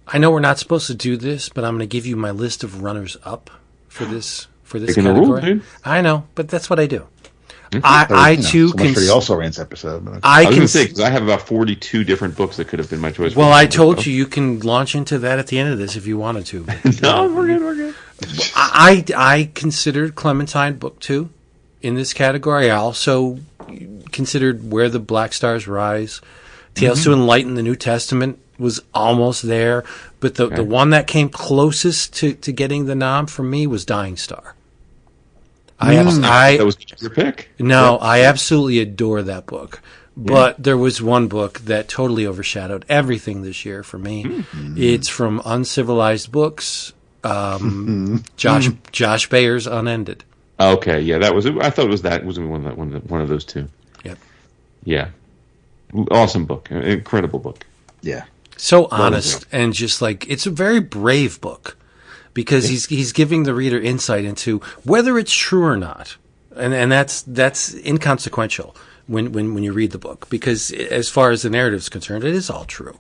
I know we're not supposed to do this, but I'm going to give you my list of runners up for this Taking category. the rule, dude. I know, but that's what I do. So I much too for the Also Rants episode. But I was going to say, because I have about 42 different books that could have been my choice. Well, I told you can launch into that at the end of this if you wanted to. No, we're good. I considered Clementine Book 2 in this category. I also considered Where the Black Stars Rise. Tales to Enlighten the New Testament was almost there, but the one that came closest to getting the nom for me was Dying Star. That was your pick. No, Yeah. I absolutely adore that book. But there was one book that totally overshadowed everything this year for me. Mm-hmm. It's from Uncivilized Books, Josh Bayer's Unended. Okay, yeah, that was. I thought it was that. It was one of those two. Yep. Yeah. Awesome book. Incredible book. Yeah. So honest and just like it's a very brave book because he's giving the reader insight into whether it's true or not, and that's inconsequential when you read the book because as far as the narrative is concerned, it is all true.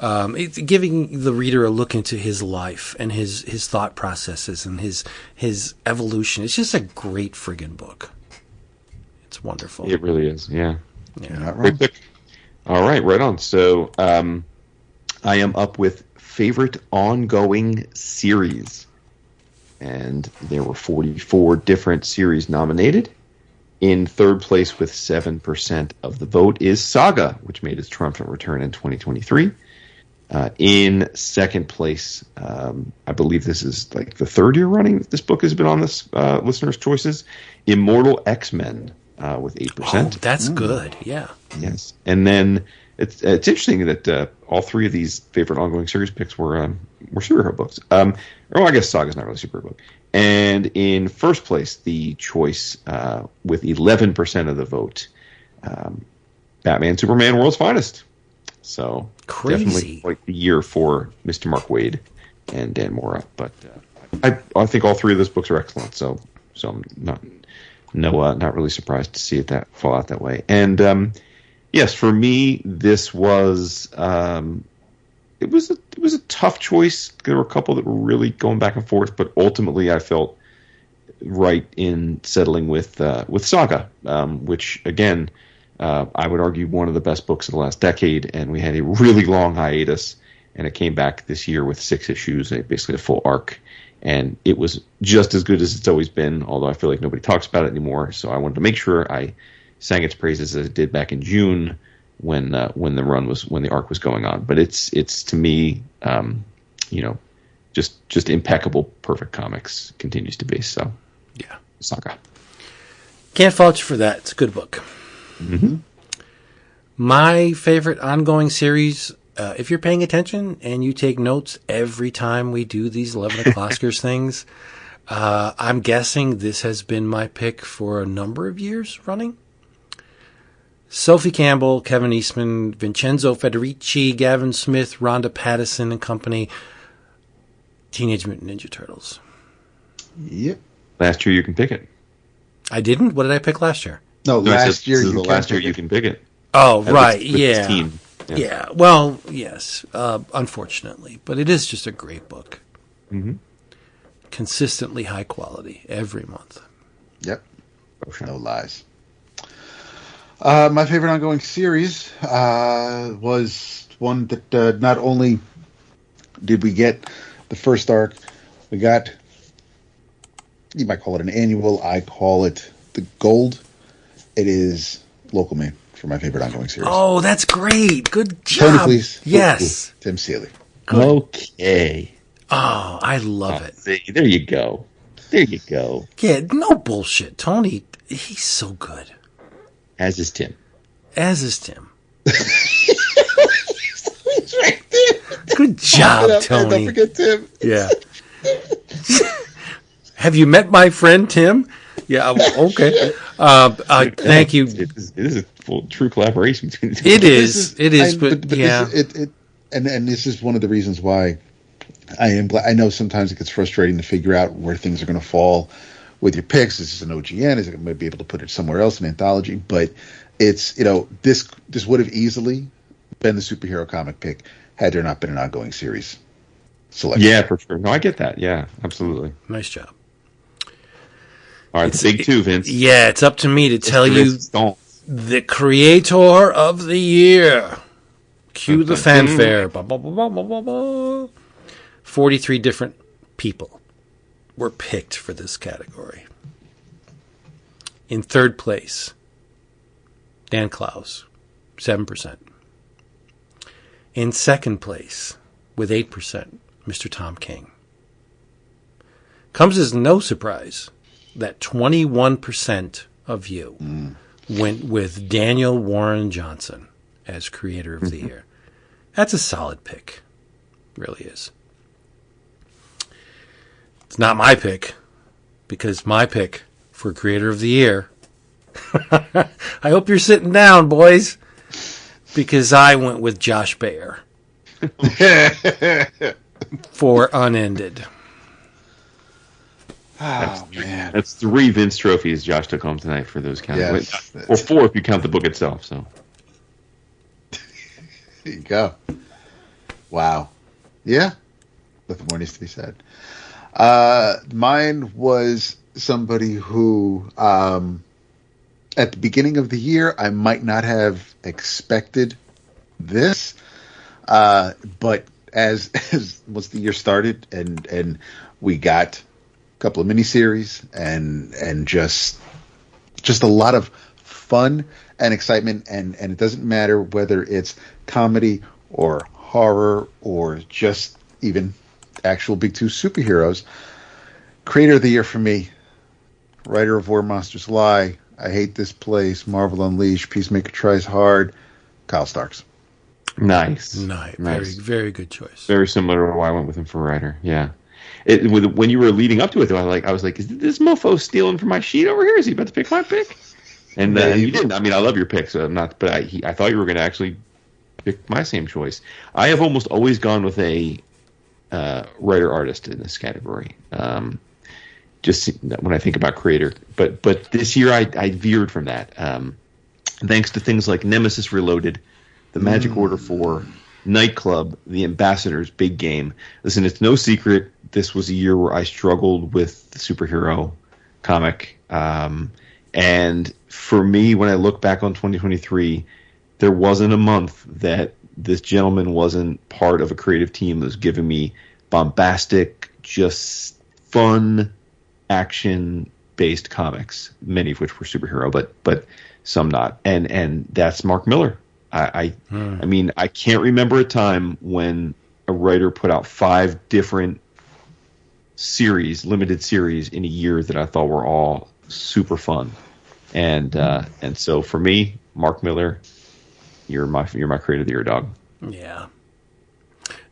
It's giving the reader a look into his life and his thought processes and his evolution. It's just a great friggin' book. It's wonderful. It really is. Yeah. You're not wrong. Great pick. All right on. So I am up with favorite ongoing series. And there were 44 different series nominated. In third place with 7% of the vote is Saga, which made its triumphant return in 2023. In second place, I believe this is like the third year running that this book has been on this listeners' choices, Immortal X-Men with 8%. Oh, that's good. Yeah. Yes. And then it's interesting that all three of these favorite ongoing series picks were superhero books. Or I guess Saga's not really a superhero book. And in first place, the choice with 11% of the vote, Batman, Superman, World's Finest. So Crazy. Definitely quite the year for Mr. Mark Waid and Dan Mora. But I think all three of those books are excellent. So I'm not really surprised to see it fall out that way. And yes, for me, this was it was a tough choice. There were a couple that were really going back and forth, but ultimately I felt right in settling with Saga, which again I would argue one of the best books of the last decade. And we had a really long hiatus, and it came back this year with 6 issues, basically a full arc. And it was just as good as it's always been, although I feel like nobody talks about it anymore. So I wanted to make sure I sang its praises as it did back in June when the arc was going on. But it's to me, just impeccable, perfect comics continues to be. So Yeah. Saga. Can't fault you for that. It's a good book. Mm-hmm. My favorite ongoing series, if you're paying attention and you take notes every time we do these 11 o'clockers things, I'm guessing this has been my pick for a number of years running. Sophie Campbell, Kevin Eastman, Vincenzo Federici, Gavin Smith, Rhonda Pattison and company, Teenage Mutant Ninja Turtles. Yep. Last year you can pick it. I didn't? What did I pick last year? No, last year this is you the last year you can pick it. Oh, At right. least with this team. Yeah. Well, yes. Unfortunately. But it is just a great book. Mm-hmm. Consistently high quality every month. Yep. No lies. My favorite ongoing series was one that not only did we get the first arc, we got, you might call it an annual, I call it the gold. It is Local Man for my favorite ongoing series. Oh, that's great. Good job. Tony, please. Yes. Tim Seeley. Good. Okay. Oh, I love it. See, there you go. There you go. Yeah, no bullshit. Tony, he's so good. As is Tim. As is Tim. Good job, And Tony. don't forget Tim. Yeah. Have you met my friend Tim? Yeah. Okay. Thank you. It is a full true collaboration between the two. It is. It is. But yeah. And this is one of the reasons why I am glad. I know sometimes it gets frustrating to figure out where things are going to fall with your picks. Is this an OGN? Is it going to be able to put it somewhere else in anthology? But it's, this would have easily been the superhero comic pick had there not been an ongoing series selection. Yeah, for sure. No, I get that. Yeah, absolutely. Nice job. All right, the big two, Vince. Yeah, it's up to me to tell you Don't. the creator of the year. Cue the fanfare. 43 different people were picked for this category. In third place, Dan Klaus, 7%. In second place, with 8%, Mr. Tom King. Comes as no surprise that 21% of you went with Daniel Warren Johnson as creator of the year. That's a solid pick. Really is. It's not my pick, because my pick for creator of the year, I hope you're sitting down, boys, because I went with Josh Baer for Unended. Oh, man. That's 3 Vince trophies Josh took home tonight for those counts. Yes. Or 4 if you count the book itself. So There you go. Wow. Yeah. Nothing more needs to be said. Mine was somebody who, at the beginning of the year, I might not have expected this. But as once the year started and we got a couple of miniseries and just a lot of fun and excitement, and it doesn't matter whether it's comedy or horror or just even actual big two superheroes. Creator of the year for me, writer of Where Monsters Lie, I Hate This Place, Marvel Unleashed, Peacemaker Tries Hard, Kyle Starks. nice. Very, very good choice. Very similar to why I went with him for writer. Yeah. When you were leading up to it, though, I was like, is this mofo stealing from my sheet over here? Is he about to pick my pick? And you didn't. I mean, I love your pick, so I'm not. But I thought you were going to actually pick my same choice. I have almost always gone with a writer artist in this category. Just when I think about creator, but this year I veered from that. Thanks to things like Nemesis Reloaded, The Magic Order 4, Nightclub, The Ambassadors, Big Game. Listen, it's no secret this was a year where I struggled with the superhero comic. And for me, when I look back on 2023, there wasn't a month that this gentleman wasn't part of a creative team that was giving me bombastic, just fun, action-based comics, many of which were superhero, but some not. And that's Mark Miller. I mean, I can't remember a time when a writer put out 5 different limited series in a year that I thought were all super fun. And so for me, Mark Miller, you're my creator of the year, dog. Yeah.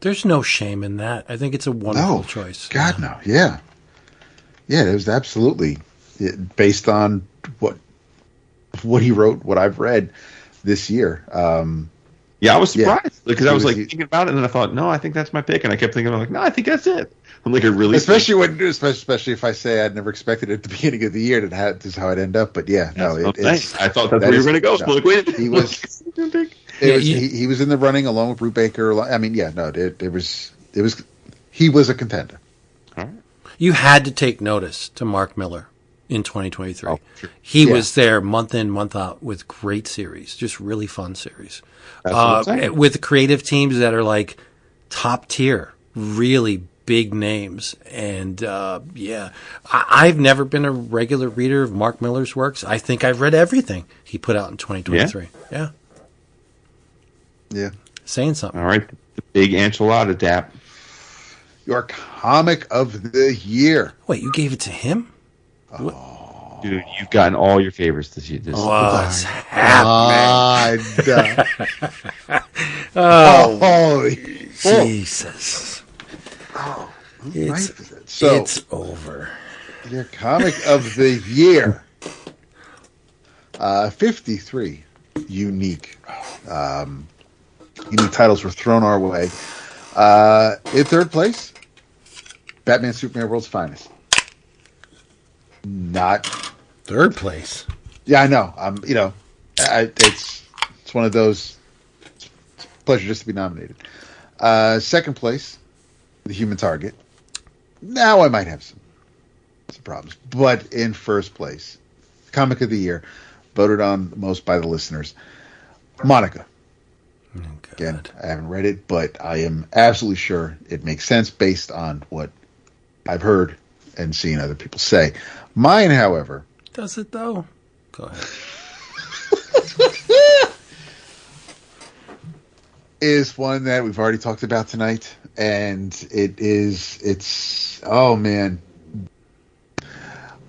There's no shame in that. I think it's a wonderful choice. God, no. Yeah. Yeah, it was absolutely based on what he wrote, what I've read this year. Yeah, I was surprised because I was like thinking about it, and then I thought, no, I think that's my pick, and I kept thinking, I'm like, no, I think that's it. I'm like, especially if I say I'd never expected it at the beginning of the year that this is how it end up. But yeah, I thought that's where you were going to go. So like, wait, he was. He was in the running along with Bruce Baker. I mean, yeah, no, it was. He was a contender. All right. You had to take notice to Mark Miller in 2023. Oh, sure. He was there month in, month out with great series, just really fun series. With creative teams that are like top tier, really big names. And I've never been a regular reader of Mark Miller's works. I think I've read everything he put out in 2023. Yeah. Saying something. All right. The big enchilada dap. Your comic of the year. Wait, you gave it to him? Oh. Dude, you've gotten all your favorites this year. What's happening? Jesus. Oh, who It's, writes it? So, it's over. your comic of the year. 53 unique titles were thrown our way. In third place, Batman Superman World's Finest. Not Third place. Yeah, I know. It's one of those. It's a pleasure just to be nominated. Second place, The Human Target. Now I might have some problems, but in first place, comic of the year, voted on most by the listeners, Monica. Oh, Again, I haven't read it, but I am absolutely sure it makes sense based on what I've heard and seen other people say. Mine, however, Does it though? Go ahead. is one that we've already talked about tonight, and it's oh man,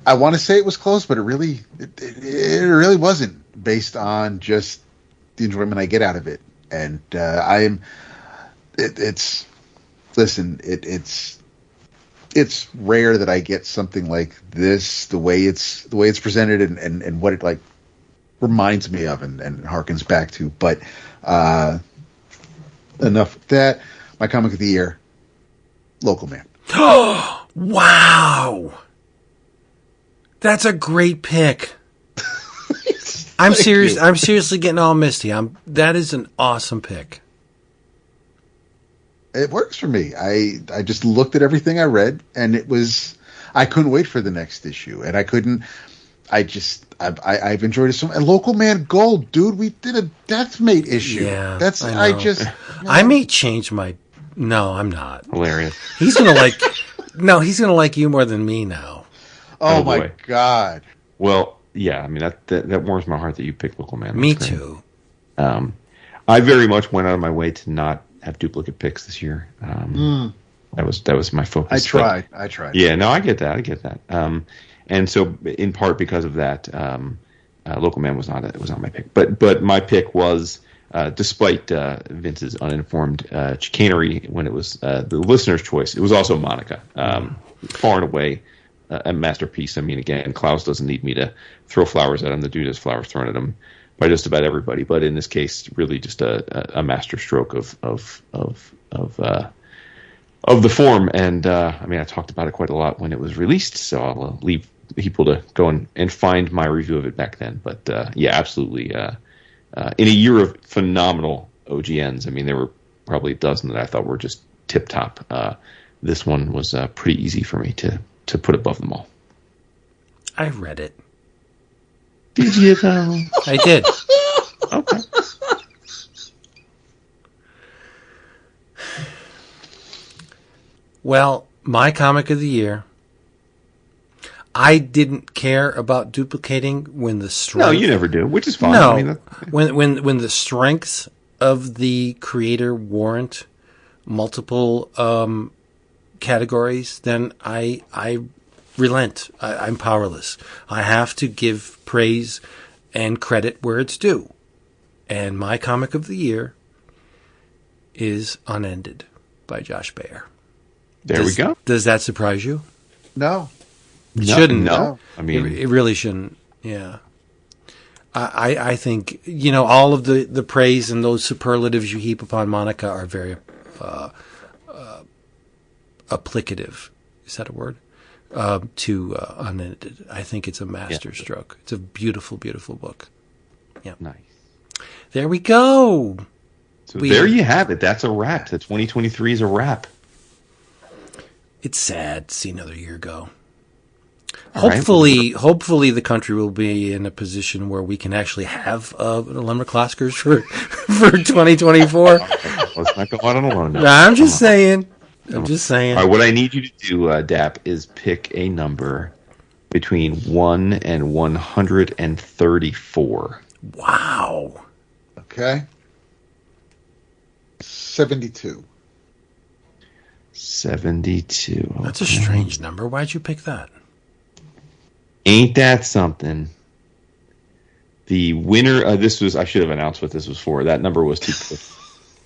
I want to say it was close, but it really wasn't, based on just the enjoyment I get out of it. And it's rare that I get something like this, the way it's presented and what it like reminds me of and harkens back to. But enough of that. My comic of the year, Local Man. Wow. That's a great pick. I'm serious. I'm seriously getting all misty. That is an awesome pick. It works for me. I just looked at everything I read, and I couldn't wait for the next issue, and I've enjoyed it so much. And Local Man Gold, dude, we did a Deathmate issue. Yeah, I know. I may change my. No, I'm not. Hilarious. He's gonna like. No, he's gonna like you more than me now. Oh boy. my God. Well, yeah, I mean, that warms my heart that you picked Local Man. Me That's great. too. I very much went out of my way to not have duplicate picks this year. That was my focus. I tried. Yeah, no, I get that. And so in part because of that, Local Man was not my pick. But my pick was, despite Vince's uninformed chicanery when it was the listener's choice, it was also Monica. Far and away a masterpiece. I mean, again, Klaus doesn't need me to throw flowers at him. The dude has flowers thrown at him by just about everybody. But in this case, really just a master stroke of the form. And I mean, I talked about it quite a lot when it was released, so I'll leave people to go and find my review of it back then. But yeah, absolutely. In a year of phenomenal OGNs, I mean, there were probably a dozen that I thought were just tip top. This one was pretty easy for me to put above them all. I read it. Did you though? I did. Okay. Well, my comic of the year. I didn't care about duplicating when the strength. No, you never do, which is fine. No, I mean, when the strengths of the creator warrant multiple categories, then I relent. I'm powerless. I have to give praise and credit where it's due. And my comic of the year is Unended by Josh Baer. There we go. Does that surprise you? No. It shouldn't. No. I mean, it really shouldn't. Yeah. I think, all of the praise and those superlatives you heap upon Monica are very applicative. Is that a word? To Unended. I think it's a master stroke. It's a beautiful, beautiful book. Yeah. Nice. There we go. So there you have it. That's a wrap. The 2023 is a wrap. It's sad to see another year go. All Hopefully the country will be in a position where we can actually have Lemmerkloskers for 2024. Let's not go out on a line. I'm just saying. All right, what I need you to do, Dap, is pick a number between 1 and 134. Wow. Okay. 72. 72. That's a strange number. Why'd you pick that? Ain't that something? The winner, I should have announced what this was for. That number was too quick.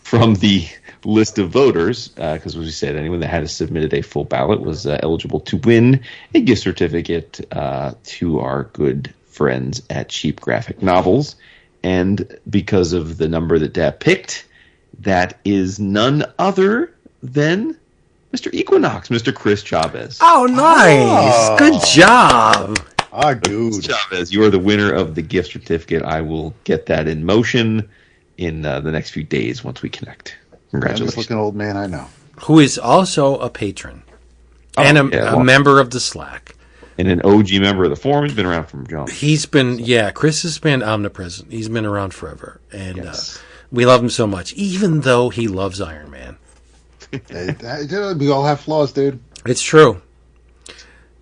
from the list of voters, because as we said, anyone that had submitted a full ballot was eligible to win a gift certificate to our good friends at Cheap Graphic Novels. And because of the number that Dad picked, that is none other than Mr. Equinox, Mr. Chris Chavez. Oh, nice. Good job. Dude. Chavez, you are the winner of the gift certificate. I will get that in motion in the next few days once we connect. Congratulations. Looking old man, I know. Who is also a patron and a member of the Slack. And an OG member of the forum. He's been around from jump. Chris has been omnipresent. He's been around forever. And we love him so much, even though he loves Iron Man. We all have flaws, dude. It's true.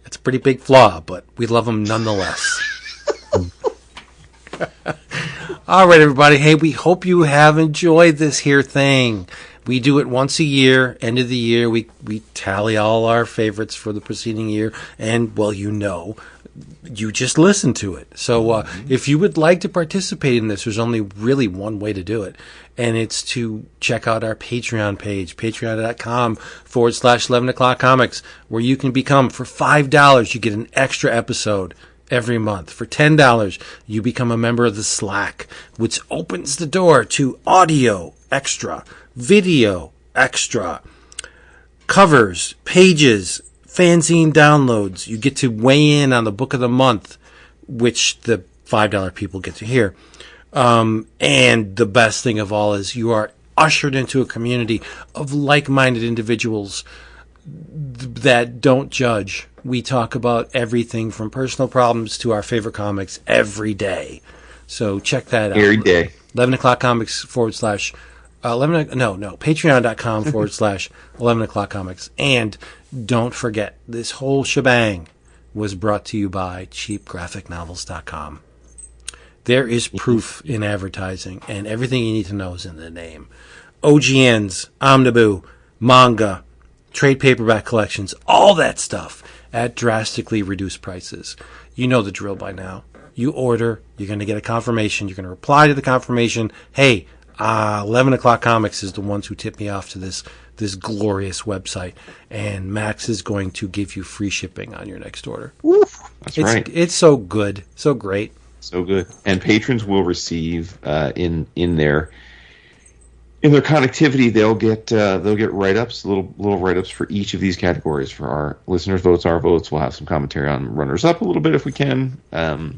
It's a pretty big flaw, but we love him nonetheless. All right, everybody. Hey, we hope you have enjoyed this here thing. We do it once a year, end of the year. We tally all our favorites for the preceding year. And, well, you just listen to it. So if you would like to participate in this, there's only really one way to do it. And it's to check out our Patreon page, patreon.com/11 o'clock comics, where you can become, for $5, you get an extra episode every month. For $10, you become a member of the Slack, which opens the door to audio extra, video extra, covers, pages, fanzine downloads. You get to weigh in on the book of the month, which the $5 people get to hear. And the best thing of all is you are ushered into a community of like-minded individuals that don't judge. We talk about everything from personal problems to our favorite comics every day. So check that out. Every day. 11 o'clock comics / patreon.com/11 o'clock comics. And don't forget, this whole shebang was brought to you by cheapgraphicnovels.com. There is proof in advertising, and everything you need to know is in the name. OGNs, Omnibu, manga, trade paperback collections, all that stuff at drastically reduced prices. You know the drill by now. You order, you're going to get a confirmation, you're going to reply to the confirmation, hey, 11 o'clock comics is the ones who tipped me off to this glorious website, and Max is going to give you free shipping on your next order. That's right. It's so good, so great. So good. And patrons will receive in their connectivity, they'll get write-ups, little write-ups for each of these categories. For our listeners' votes, our votes, we'll have some commentary on runners-up a little bit if we can. I'll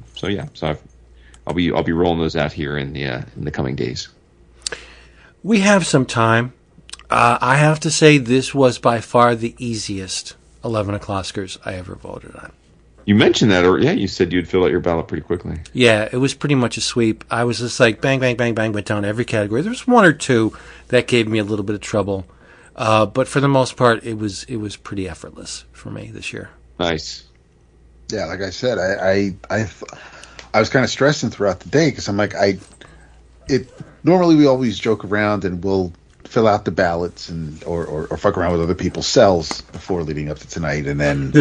be rolling those out here in the coming days. We have some time. I have to say this was by far the easiest 11 o'clockers I ever voted on. You mentioned that, or you said you'd fill out your ballot pretty quickly. Yeah, it was pretty much a sweep. I was just like bang, bang, bang, bang, went down every category. There was one or two that gave me a little bit of trouble, but for the most part, it was pretty effortless for me this year. Nice. Yeah, like I said, I was kind of stressing throughout the day because I'm like, normally we always joke around and we'll fill out the ballots and or fuck around with other people's cells before leading up to tonight, and then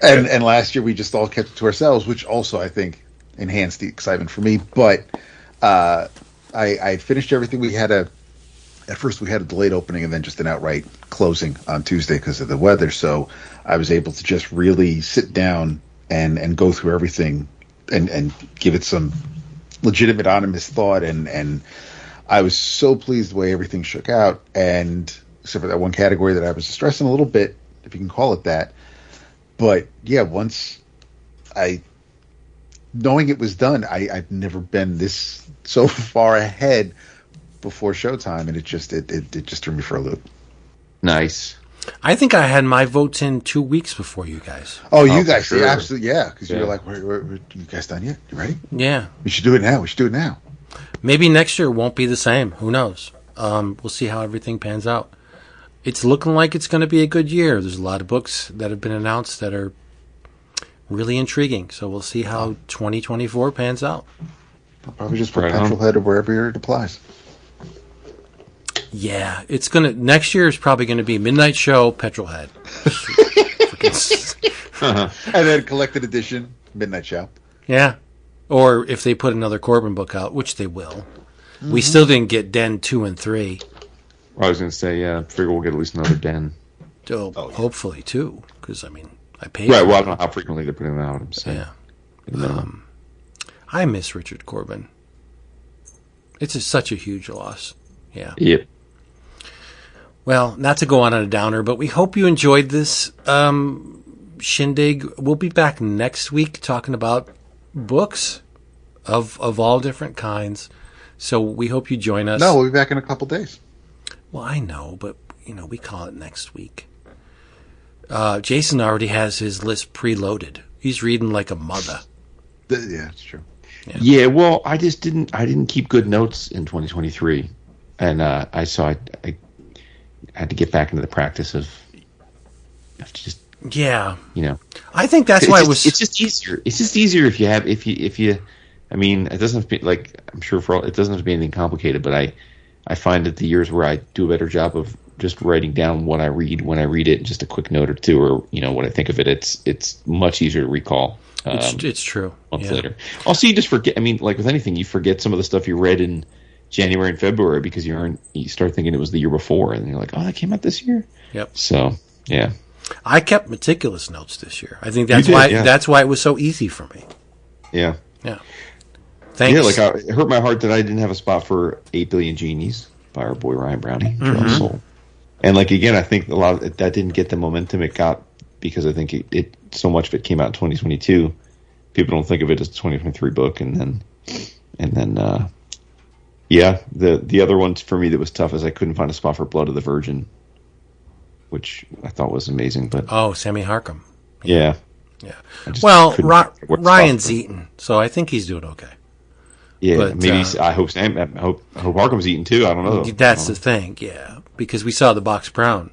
and last year we just all kept it to ourselves, which also I think enhanced the excitement for me. But I finished everything. We had at first we had a delayed opening and then just an outright closing on Tuesday because of the weather. So I was able to just really sit down and go through everything and give it some legitimate, honest thought, and I was so pleased the way everything shook out, and except for that one category that I was stressing a little bit, if you can call it that. But yeah, once knowing it was done, I've never been this so far ahead before showtime, and it just threw me for a loop. Nice. I think I had my votes in 2 weeks before you guys. Oh, you guys, sure. Yeah, absolutely, because Yeah. you're like, you guys done yet? You ready? Yeah. We should do it now. Maybe next year won't be the same. Who knows? We'll see how everything pans out. It's looking like it's going to be a good year. There's a lot of books that have been announced that are really intriguing. So we'll see how 2024 pans out. I'll probably just put Right on. Petrolhead or wherever it applies. Yeah, next year is probably going to be Midnight Show, Petrolhead. And then collected edition, Midnight Show. Yeah. Or if they put another Corbin book out, which they will, We still didn't get Den 2 and 3. I was going to say, yeah, I figure we'll get at least another Den. So hopefully, too, because, I mean, I paid Right, for well, I it. don't know how frequently they're putting them out. I'm saying. Yeah. I miss Richard Corbin. It's such a huge loss. Yeah. Yep. Well, not to go on a downer, but we hope you enjoyed this shindig. We'll be back next week talking about books of all different kinds. So we hope you join us. No, we'll be back in a couple days. Well, I know, but we call it next week. Jason already has his list preloaded. He's reading like a mother. Yeah, it's true. Yeah, well, I didn't keep good notes in 2023, and I had to get back into the practice of just I think that's why it's just easier. It's just easier if you. I mean, it doesn't have to be like I'm sure it doesn't have to be anything complicated, but I find that the years where I do a better job of just writing down what I read when I read it, just a quick note or two, or what I think of it, it's much easier to recall. It's true. Months later. Also, you just forget. I mean, like with anything, you forget some of the stuff you read in January and February because you start thinking it was the year before, and you're like, oh, that came out this year. Yep. So yeah, I kept meticulous notes this year. I think that's why it was so easy for me. Yeah. Yeah. Thanks. Yeah, like it hurt my heart that I didn't have a spot for 8 Billion Genies by our boy Ryan Browning, Trail Soul. And like again, I think a lot of that didn't get the momentum it got because I think it so much of it came out in 2022. People don't think of it as a 2023 book, and then the other one for me that was tough is I couldn't find a spot for Blood of the Virgin, which I thought was amazing. But Sammy Harcum. Yeah. Well, Ryan's eaten, so I think he's doing okay. Yeah, but, maybe I hope Harcum's eaten too. I don't know. That's the thing, yeah, because we saw the Box Brown.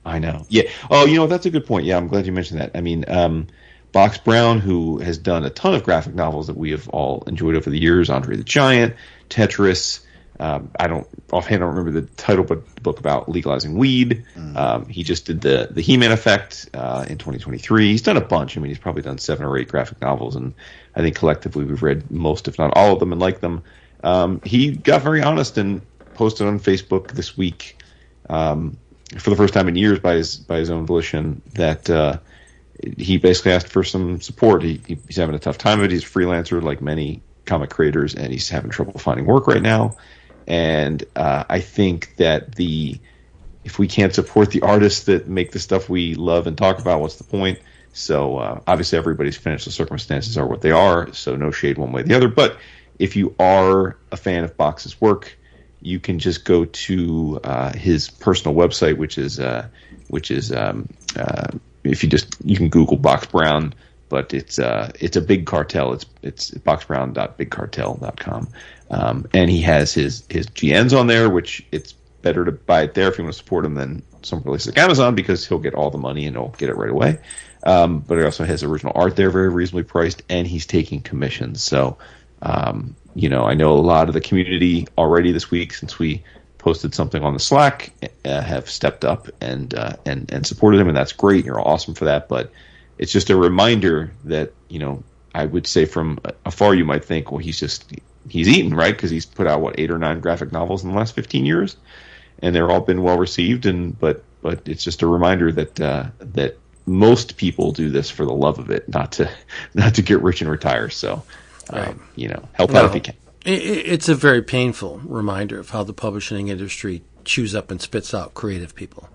I know. Yeah. Oh, that's a good point. Yeah, I'm glad you mentioned that. I mean, Box Brown, who has done a ton of graphic novels that we have all enjoyed over the years, Andre the Giant, Tetris. I don't remember the title, but the book about legalizing weed. He just did the He-Man Effect in 2023. He's done a bunch. I mean, he's probably done 7 or 8 graphic novels, and I think collectively we've read most, if not all of them, and liked them. He got very honest and posted on Facebook this week, for the first time in years by his own volition, that he basically asked for some support. He's having a tough time of it. He's a freelancer like many comic creators, and he's having trouble finding work right now. And I think that if we can't support the artists that make the stuff we love and talk about, what's the point? So obviously everybody's financial circumstances are what they are, so no shade one way or the other. But if you are a fan of Box's work, you can just go to his personal website, which is you can Google Box Brown, but it's a big cartel. It's boxbrown.bigcartel.com. And he has his GNs on there, which it's better to buy it there if you want to support him than some places like Amazon, because he'll get all the money and he'll get it right away. But he also has original art there, very reasonably priced, and he's taking commissions. So, I know a lot of the community already this week, since we posted something on the Slack, have stepped up and supported him, and that's great. You're awesome for that. But it's just a reminder that, I would say from afar you might think, well, he's eaten, right? Because he's put out 8 or 9 graphic novels in the last 15 years, and they've all been well received. But it's just a reminder that most people do this for the love of it, not to get rich and retire. So, help out if you can. It's a very painful reminder of how the publishing industry chews up and spits out creative people.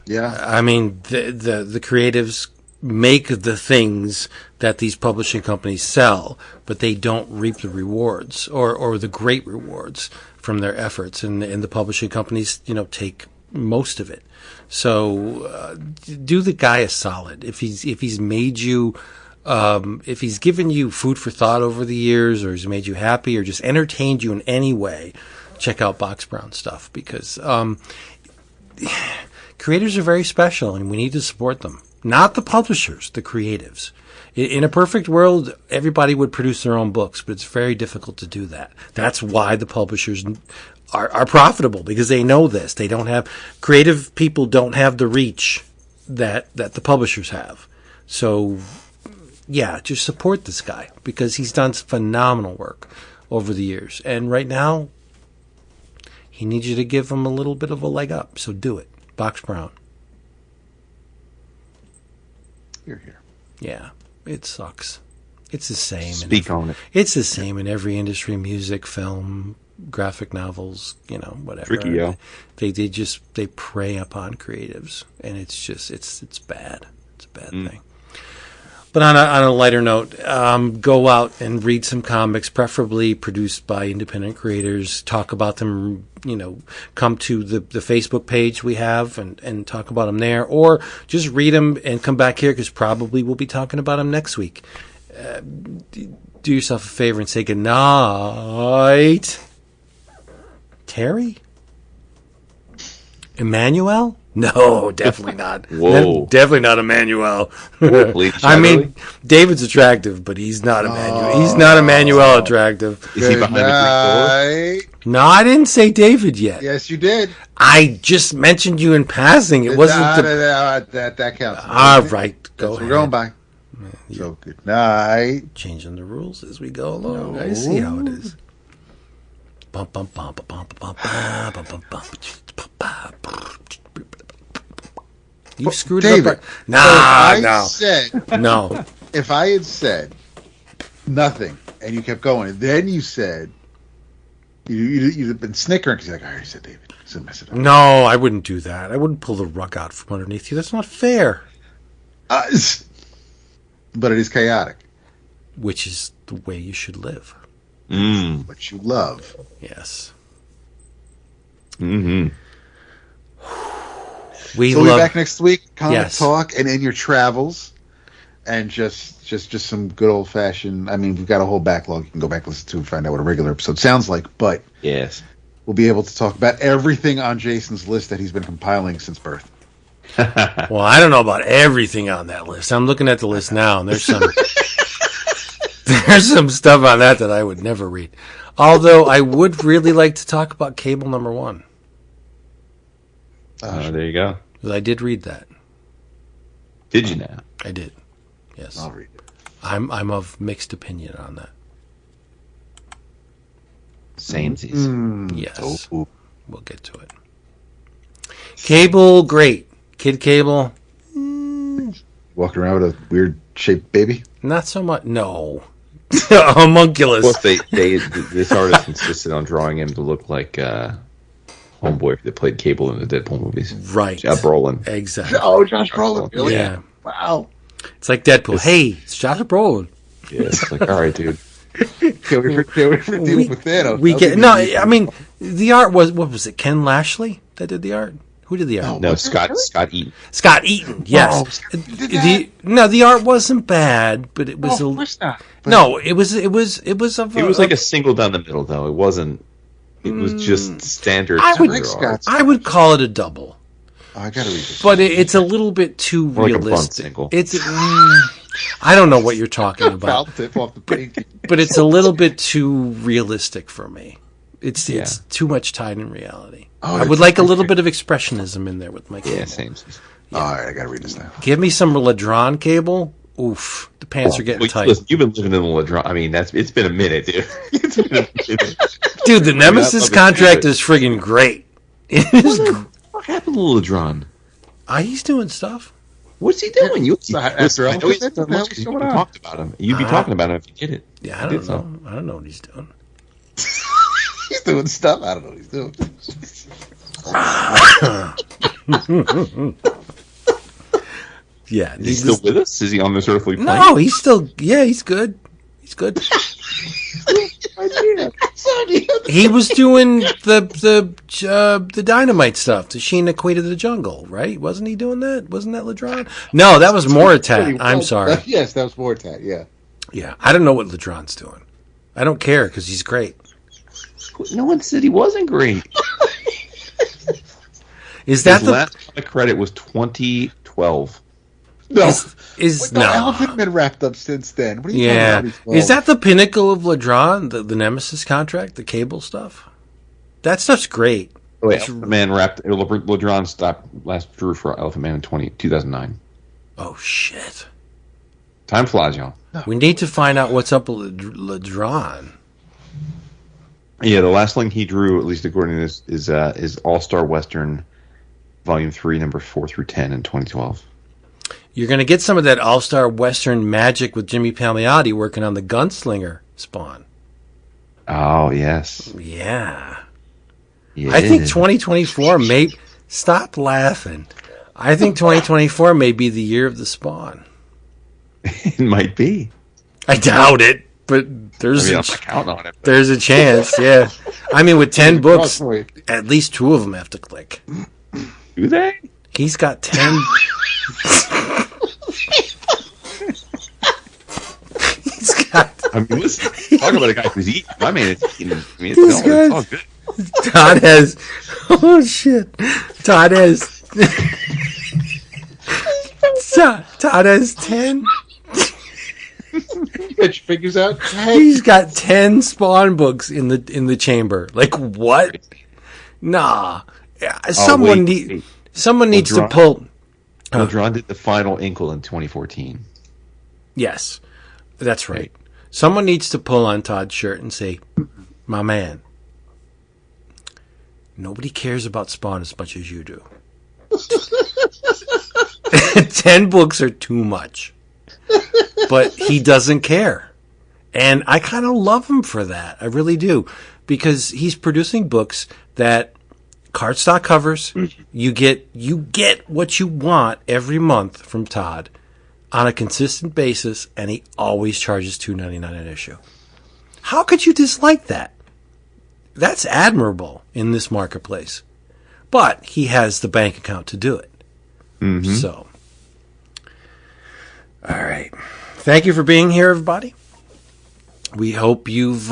Yeah, I mean the creatives make the things that these publishing companies sell, but they don't reap the rewards or the great rewards from their efforts, and the publishing companies, take most of it. So do the guy a solid. If he's made you, if he's given you food for thought over the years, or he's made you happy, or just entertained you in any way, check out Box Brown stuff, because creators are very special, and we need to support them. Not the publishers, the creatives. In a perfect world, everybody would produce their own books, but it's very difficult to do that. That's why the publishers are profitable, because they know this. Creative people don't have the reach that the publishers have. So, yeah, just support this guy, because he's done phenomenal work over the years. And right now, he needs you to give him a little bit of a leg up. So do it. Box Brown. Here, here. Yeah, it sucks. It's the same. Speak on it. It's the same in every industry: music, film, graphic novels. Whatever. Tricky, yo. They prey upon creatives, and it's bad. It's a bad thing. But on a lighter note, go out and read some comics, preferably produced by independent creators. Talk about them, come to the Facebook page we have and talk about them there. Or just read them and come back here because probably we'll be talking about them next week. Do yourself a favor and say goodnight. Terry? Emmanuel? No, definitely not. Whoa. Definitely not Emmanuel. Please, I mean, David's attractive, but he's not Emmanuel. He's not Emmanuel attractive. Is he behind the Greek door? No, I didn't say David yet. Yes, you did. I just mentioned you in passing. It wasn't that counts. All right, go ahead. We're going by. So good night. Changing the rules as we go along. I see how it is. Bump, bump, bump, bump, bump, bump, bump, bump. You screwed David, it up. No. If I had said nothing and you kept going, and then you said you'd have been snickering because you're like, I already said David. So mess it up. No, I wouldn't do that. I wouldn't pull the rug out from underneath you. That's not fair. But it is chaotic. Which is the way you should live. What you love. Yes. Mm-hmm. We'll be back next week. Comic talk, and in your travels, and just some good old fashioned. I mean, we've got a whole backlog you can go back and listen to and find out what a regular episode sounds like. But yes, we'll be able to talk about everything on Jason's list that he's been compiling since birth. Well, I don't know about everything on that list. I'm looking at the list now, and there's some stuff on that I would never read. Although I would really like to talk about Cable number 1. There you go. Because I did read that. Did you now? I did. Yes. I'll read it. I'm of mixed opinion on that. Samesies. Yes. We'll get to it. Cable, great. Kid Cable. Walking around with a weird shaped baby? Not so much. No. Homunculus. Of course, this artist insisted on drawing him to look like homeboy that played Cable in the Deadpool movies. Right. Josh Brolin. Exactly. Oh, Josh Brolin. Really? Yeah. Wow. It's like Deadpool. Hey, it's Josh Brolin. Yeah, it's like, all right, dude. I mean, the art was, what was it, Ken Lashley that did the art? Who did the art? No, Scott Eaton. Scott Eaton, yes. The art wasn't bad, but it was of course not. No, it was like a single down the middle, though. It wasn't. It was just standard. I would call it a double. Oh, I gotta read this. But it's a little bit too realistic. It's I don't know what you're talking about. But it's a little bit too realistic for me. It's too much tied in reality. I would like a little bit of expressionism in there with my Cable. Yeah, same. All right, I gotta read this now. Give me some Ladron Cable. Oof, the pants are getting tight. Listen, you've been living in the Ladron. I mean, it's been a minute, dude. It's been a minute. Dude, the Nemesis contract is friggin' great. It is. What happened to Ladron? He's doing stuff. What's he doing? You after talked about him. You'd be talking about him if you did it. Yeah, I don't know. I don't know what he's doing. He's doing stuff. I don't know what he's doing. Yeah, is he still with us? Is he on this earthly plane? No, he's still. Yeah, he's good. He's good. He was doing the dynamite stuff, the Sheena Queen of the Jungle, right? Wasn't he doing that? Wasn't that Ladron? No, that was Moritat. I'm sorry. Yes, that was Moritat. Yeah. Yeah, I don't know what Ladron's doing. I don't care because he's great. No one said he wasn't great. Is that his last credit was 2012? No, no. Elephant been wrapped up since then. What are you talking about? Is that the pinnacle of Ladron, the Nemesis contract, the Cable stuff? That stuff's great. Oh, wait, Elephant Man wrapped. Ladron stopped last drew for Elephant Man in 2009. Oh shit! Time flies, y'all. We need to find out what's up with Ladron. Yeah, the last link he drew, at least according to this, is All-Star Western, Volume 3, numbers 4 through 10 in 2012. You're going to get some of that All-Star Western magic with Jimmy Palmiotti working on the Gunslinger Spawn. Oh, yes. Yeah. Yeah. I think 2024 may... Stop laughing. I think 2024 may be the year of the Spawn. It might be. I doubt it, but there's I'm not counting on it. there's a chance, yeah. I mean, with 10 books, at least 2 of them have to click. Do they? He's got 10... He's got... I mean, listen, talk about a guy who's eating. My man is eating. I mean, it's all good. Todd has... Oh, shit. Todd has... Todd has 10... You got your figures out? He's got 10 Spawn books in the chamber. Like, what? Nah. Someone needs to pull... Ledron did the final Inkle in 2014. Yes, that's right. Someone needs to pull on Todd's shirt and say, my man, nobody cares about Spawn as much as you do. 10 books are too much. But he doesn't care. And I kind of love him for that. I really do. Because he's producing books that cardstock covers, you get what you want every month from Todd on a consistent basis, and he always charges $2.99 an issue. How could you dislike that? That's admirable in this marketplace. But he has the bank account to do it. Mm-hmm. So, all right. Thank you for being here, everybody. We hope you've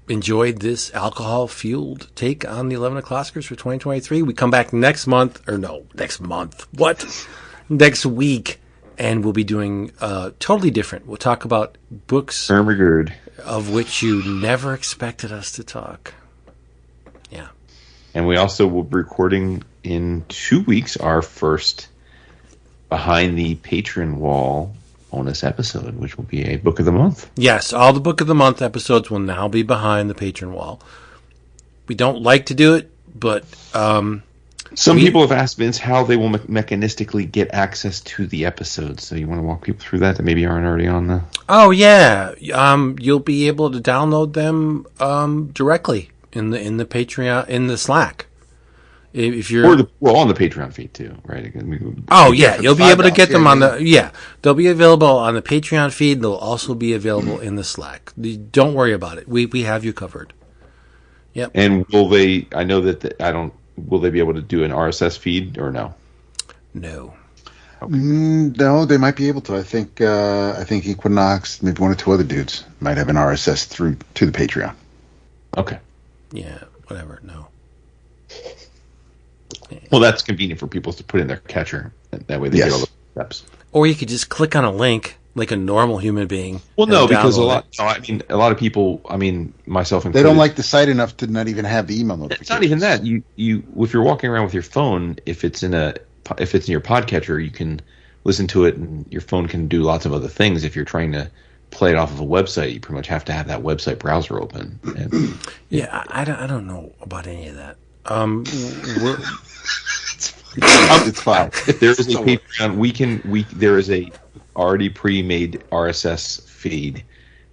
enjoyed this alcohol-fueled take on the 11 O'Clockers for 2023. We come back next month. What? Next week. And we'll be doing totally different. We'll talk about books of which you never expected us to talk. Yeah. And we also will be recording in 2 weeks our first Behind the Patreon Wall bonus episode, which will be a Book of the Month. Yes, all the Book of the Month episodes will now be behind the Patreon wall. We don't like to do it, but... Some people have asked Vince how they will mechanistically get access to the episodes. So you want to walk people through that memaybe aren't already on the... Oh, yeah. You'll be able to download them directly in the Patreon, in the Slack. If you're on the Patreon feed too, right? You'll be able to get them on the they'll be available on the Patreon feed. They'll also be available in the Slack. Don't worry about it. We have you covered. Yep. And will they? I know that will they be able to do an RSS feed or no? No. Okay. No, they might be able to. I think Equinox, maybe one or two other dudes might have an RSS through to the Patreon. Okay. Yeah. Whatever. No. Well, that's convenient for people to put in their catcher. That way they get all the steps. Or you could just click on a link like a normal human being. Well, no, because a lot of people, myself included, they don't like the site enough to not even have the email notifications. It's not even that. You if you're walking around with your phone, if it's in your podcatcher, you can listen to it, and your phone can do lots of other things. If you're trying to play it off of a website, you pretty much have to have that website browser open. And, I don't know about any of that. It's fine. If there is a Patreon, there is a already pre-made RSS feed.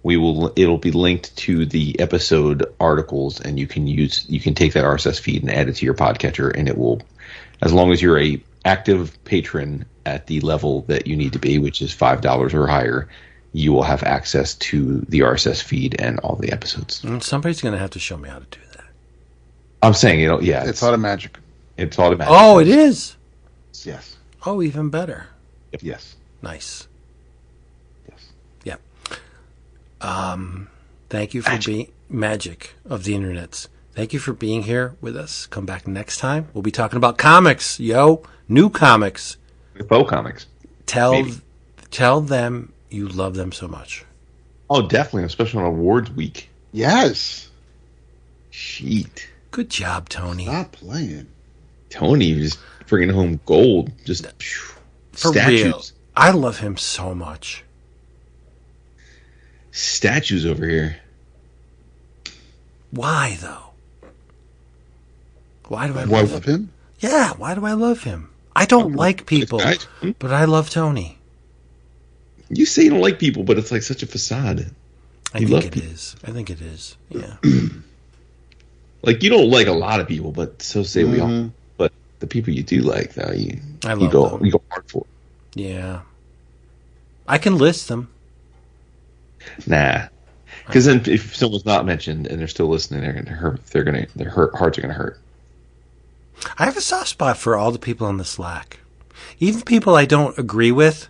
It'll be linked to the episode articles, and you can take that RSS feed and add it to your podcatcher, and it will, as long as you're a active patron at the level that you need to be, which is $5 or higher, you will have access to the RSS feed and all the episodes. Somebody's going to have to show me how to do that. I'm saying, it's automatic. It's automatic. Oh, it is? Yes. Oh, even better. Yes. Nice. Yes. Yep. Thank you for being magic of the internets. Thank you for being here with us. Come back next time. We'll be talking about comics, new comics. Faux comics. Tell them you love them so much. Oh, definitely, especially on awards week. Yes. Sheet. Good job, Tony. Stop playing. Tony just bringing home gold. Just for statues. Real. I love him so much. Statues over here. Why though? Why do I Why love love him? him? Yeah, why do I love him? I don't like people, but I love Tony. You say you don't like people, but it's like such a facade. I You think love it people. is. I think it is. Yeah. Like you don't like a lot of people, but so say we Mm-hmm. all. But the people you do like, though, you love go them. you go hard for. Yeah. I can list them. Nah, because then if someone's not mentioned and they're still listening, they're gonna hurt. Their hearts are gonna hurt. I have a soft spot for all the people on the Slack. Even people I don't agree with,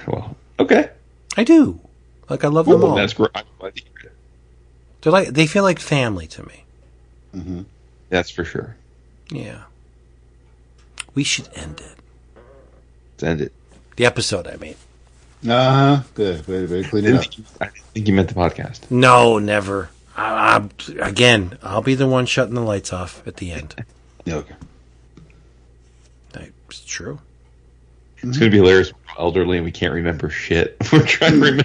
Well, okay. I do. Like I love them Well, all. that's great. I'm glad to hear it. They feel like family to me. That's for sure. Yeah. We should end it. Let's end it. The episode, I mean. Good. Very clean it up. I didn't think you meant the podcast. No, never. Again, I'll be the one shutting the lights off at the end. Yeah, okay. It's true. It's going to be hilarious. We're elderly and we can't remember shit. We're trying to remember.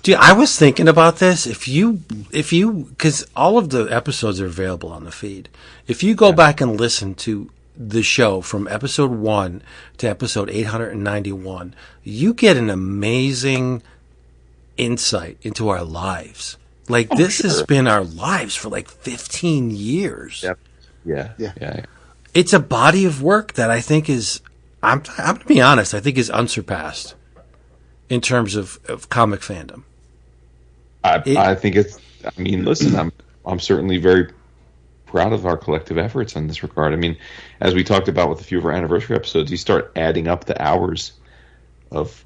Dude, I was thinking about this. If you, because all of the episodes are available on the feed. If you go back and listen to the show from episode 1 to episode 891, you get an amazing insight into our lives. Like, this has been our lives for like 15 years. Yep. Yeah. It's a body of work that I think is, I'm going to be honest, I think is unsurpassed in terms of comic fandom. I think it's. I mean, listen, I'm certainly very proud of our collective efforts in this regard. I mean, as we talked about with a few of our anniversary episodes, you start adding up the hours of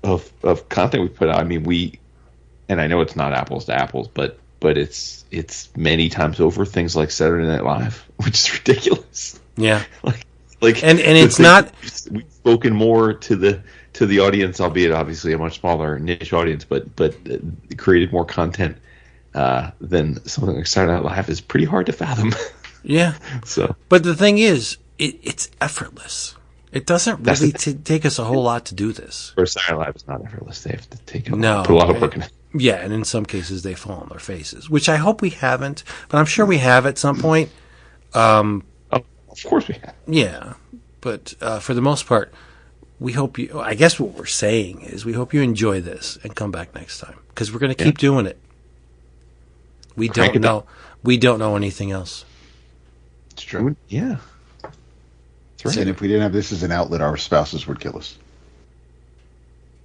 content we put out. I mean, and I know it's not apples to apples, but it's many times over things like Saturday Night Live, which is ridiculous. Yeah. Like and it's not. We've spoken more to the audience, albeit obviously a much smaller niche audience, but created more content than something like Saturday Night Live is pretty hard to fathom. Yeah. So, but the thing is, it's effortless. It doesn't really take us a whole lot to do this. or Saturday Night Live is not effortless. They have to put a No. lot of work in it. Yeah, and in some cases they fall on their faces, which I hope we haven't, but I'm sure we have at some point. Of course we have. Yeah, but for the most part, we hope you. I guess what we're saying is we hope you enjoy this and come back next time because we're going to keep doing it. We Crank don't it know. up. We don't know anything else. It's true. Yeah. That's And right. if we didn't have this as an outlet, our spouses would kill us.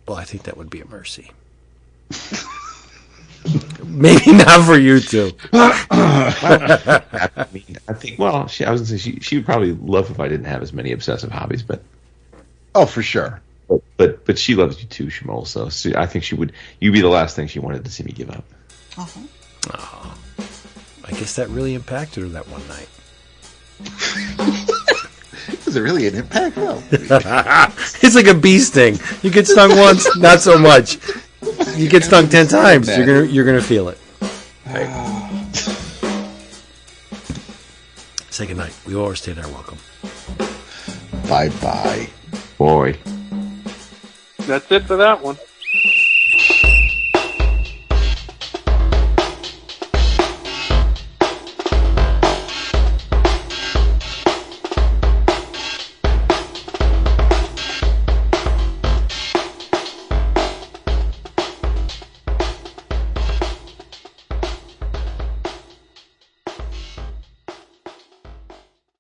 Well, I think that would be a mercy. Maybe not for you two. I mean, I think. Well, I was going to say she would probably love if I didn't have as many obsessive hobbies, but Oh, for sure. but she loves you too, Shmuel. So I think she would. You'd be the last thing she wanted to see me give up. I guess that really impacted her that one night. Is it really an impact? No. It's like a bee sting. You get stung once, not so much. You get stung 10 times, you're gonna feel it. Say goodnight. We overstayed our welcome. Bye-bye. Boy. That's it for that one.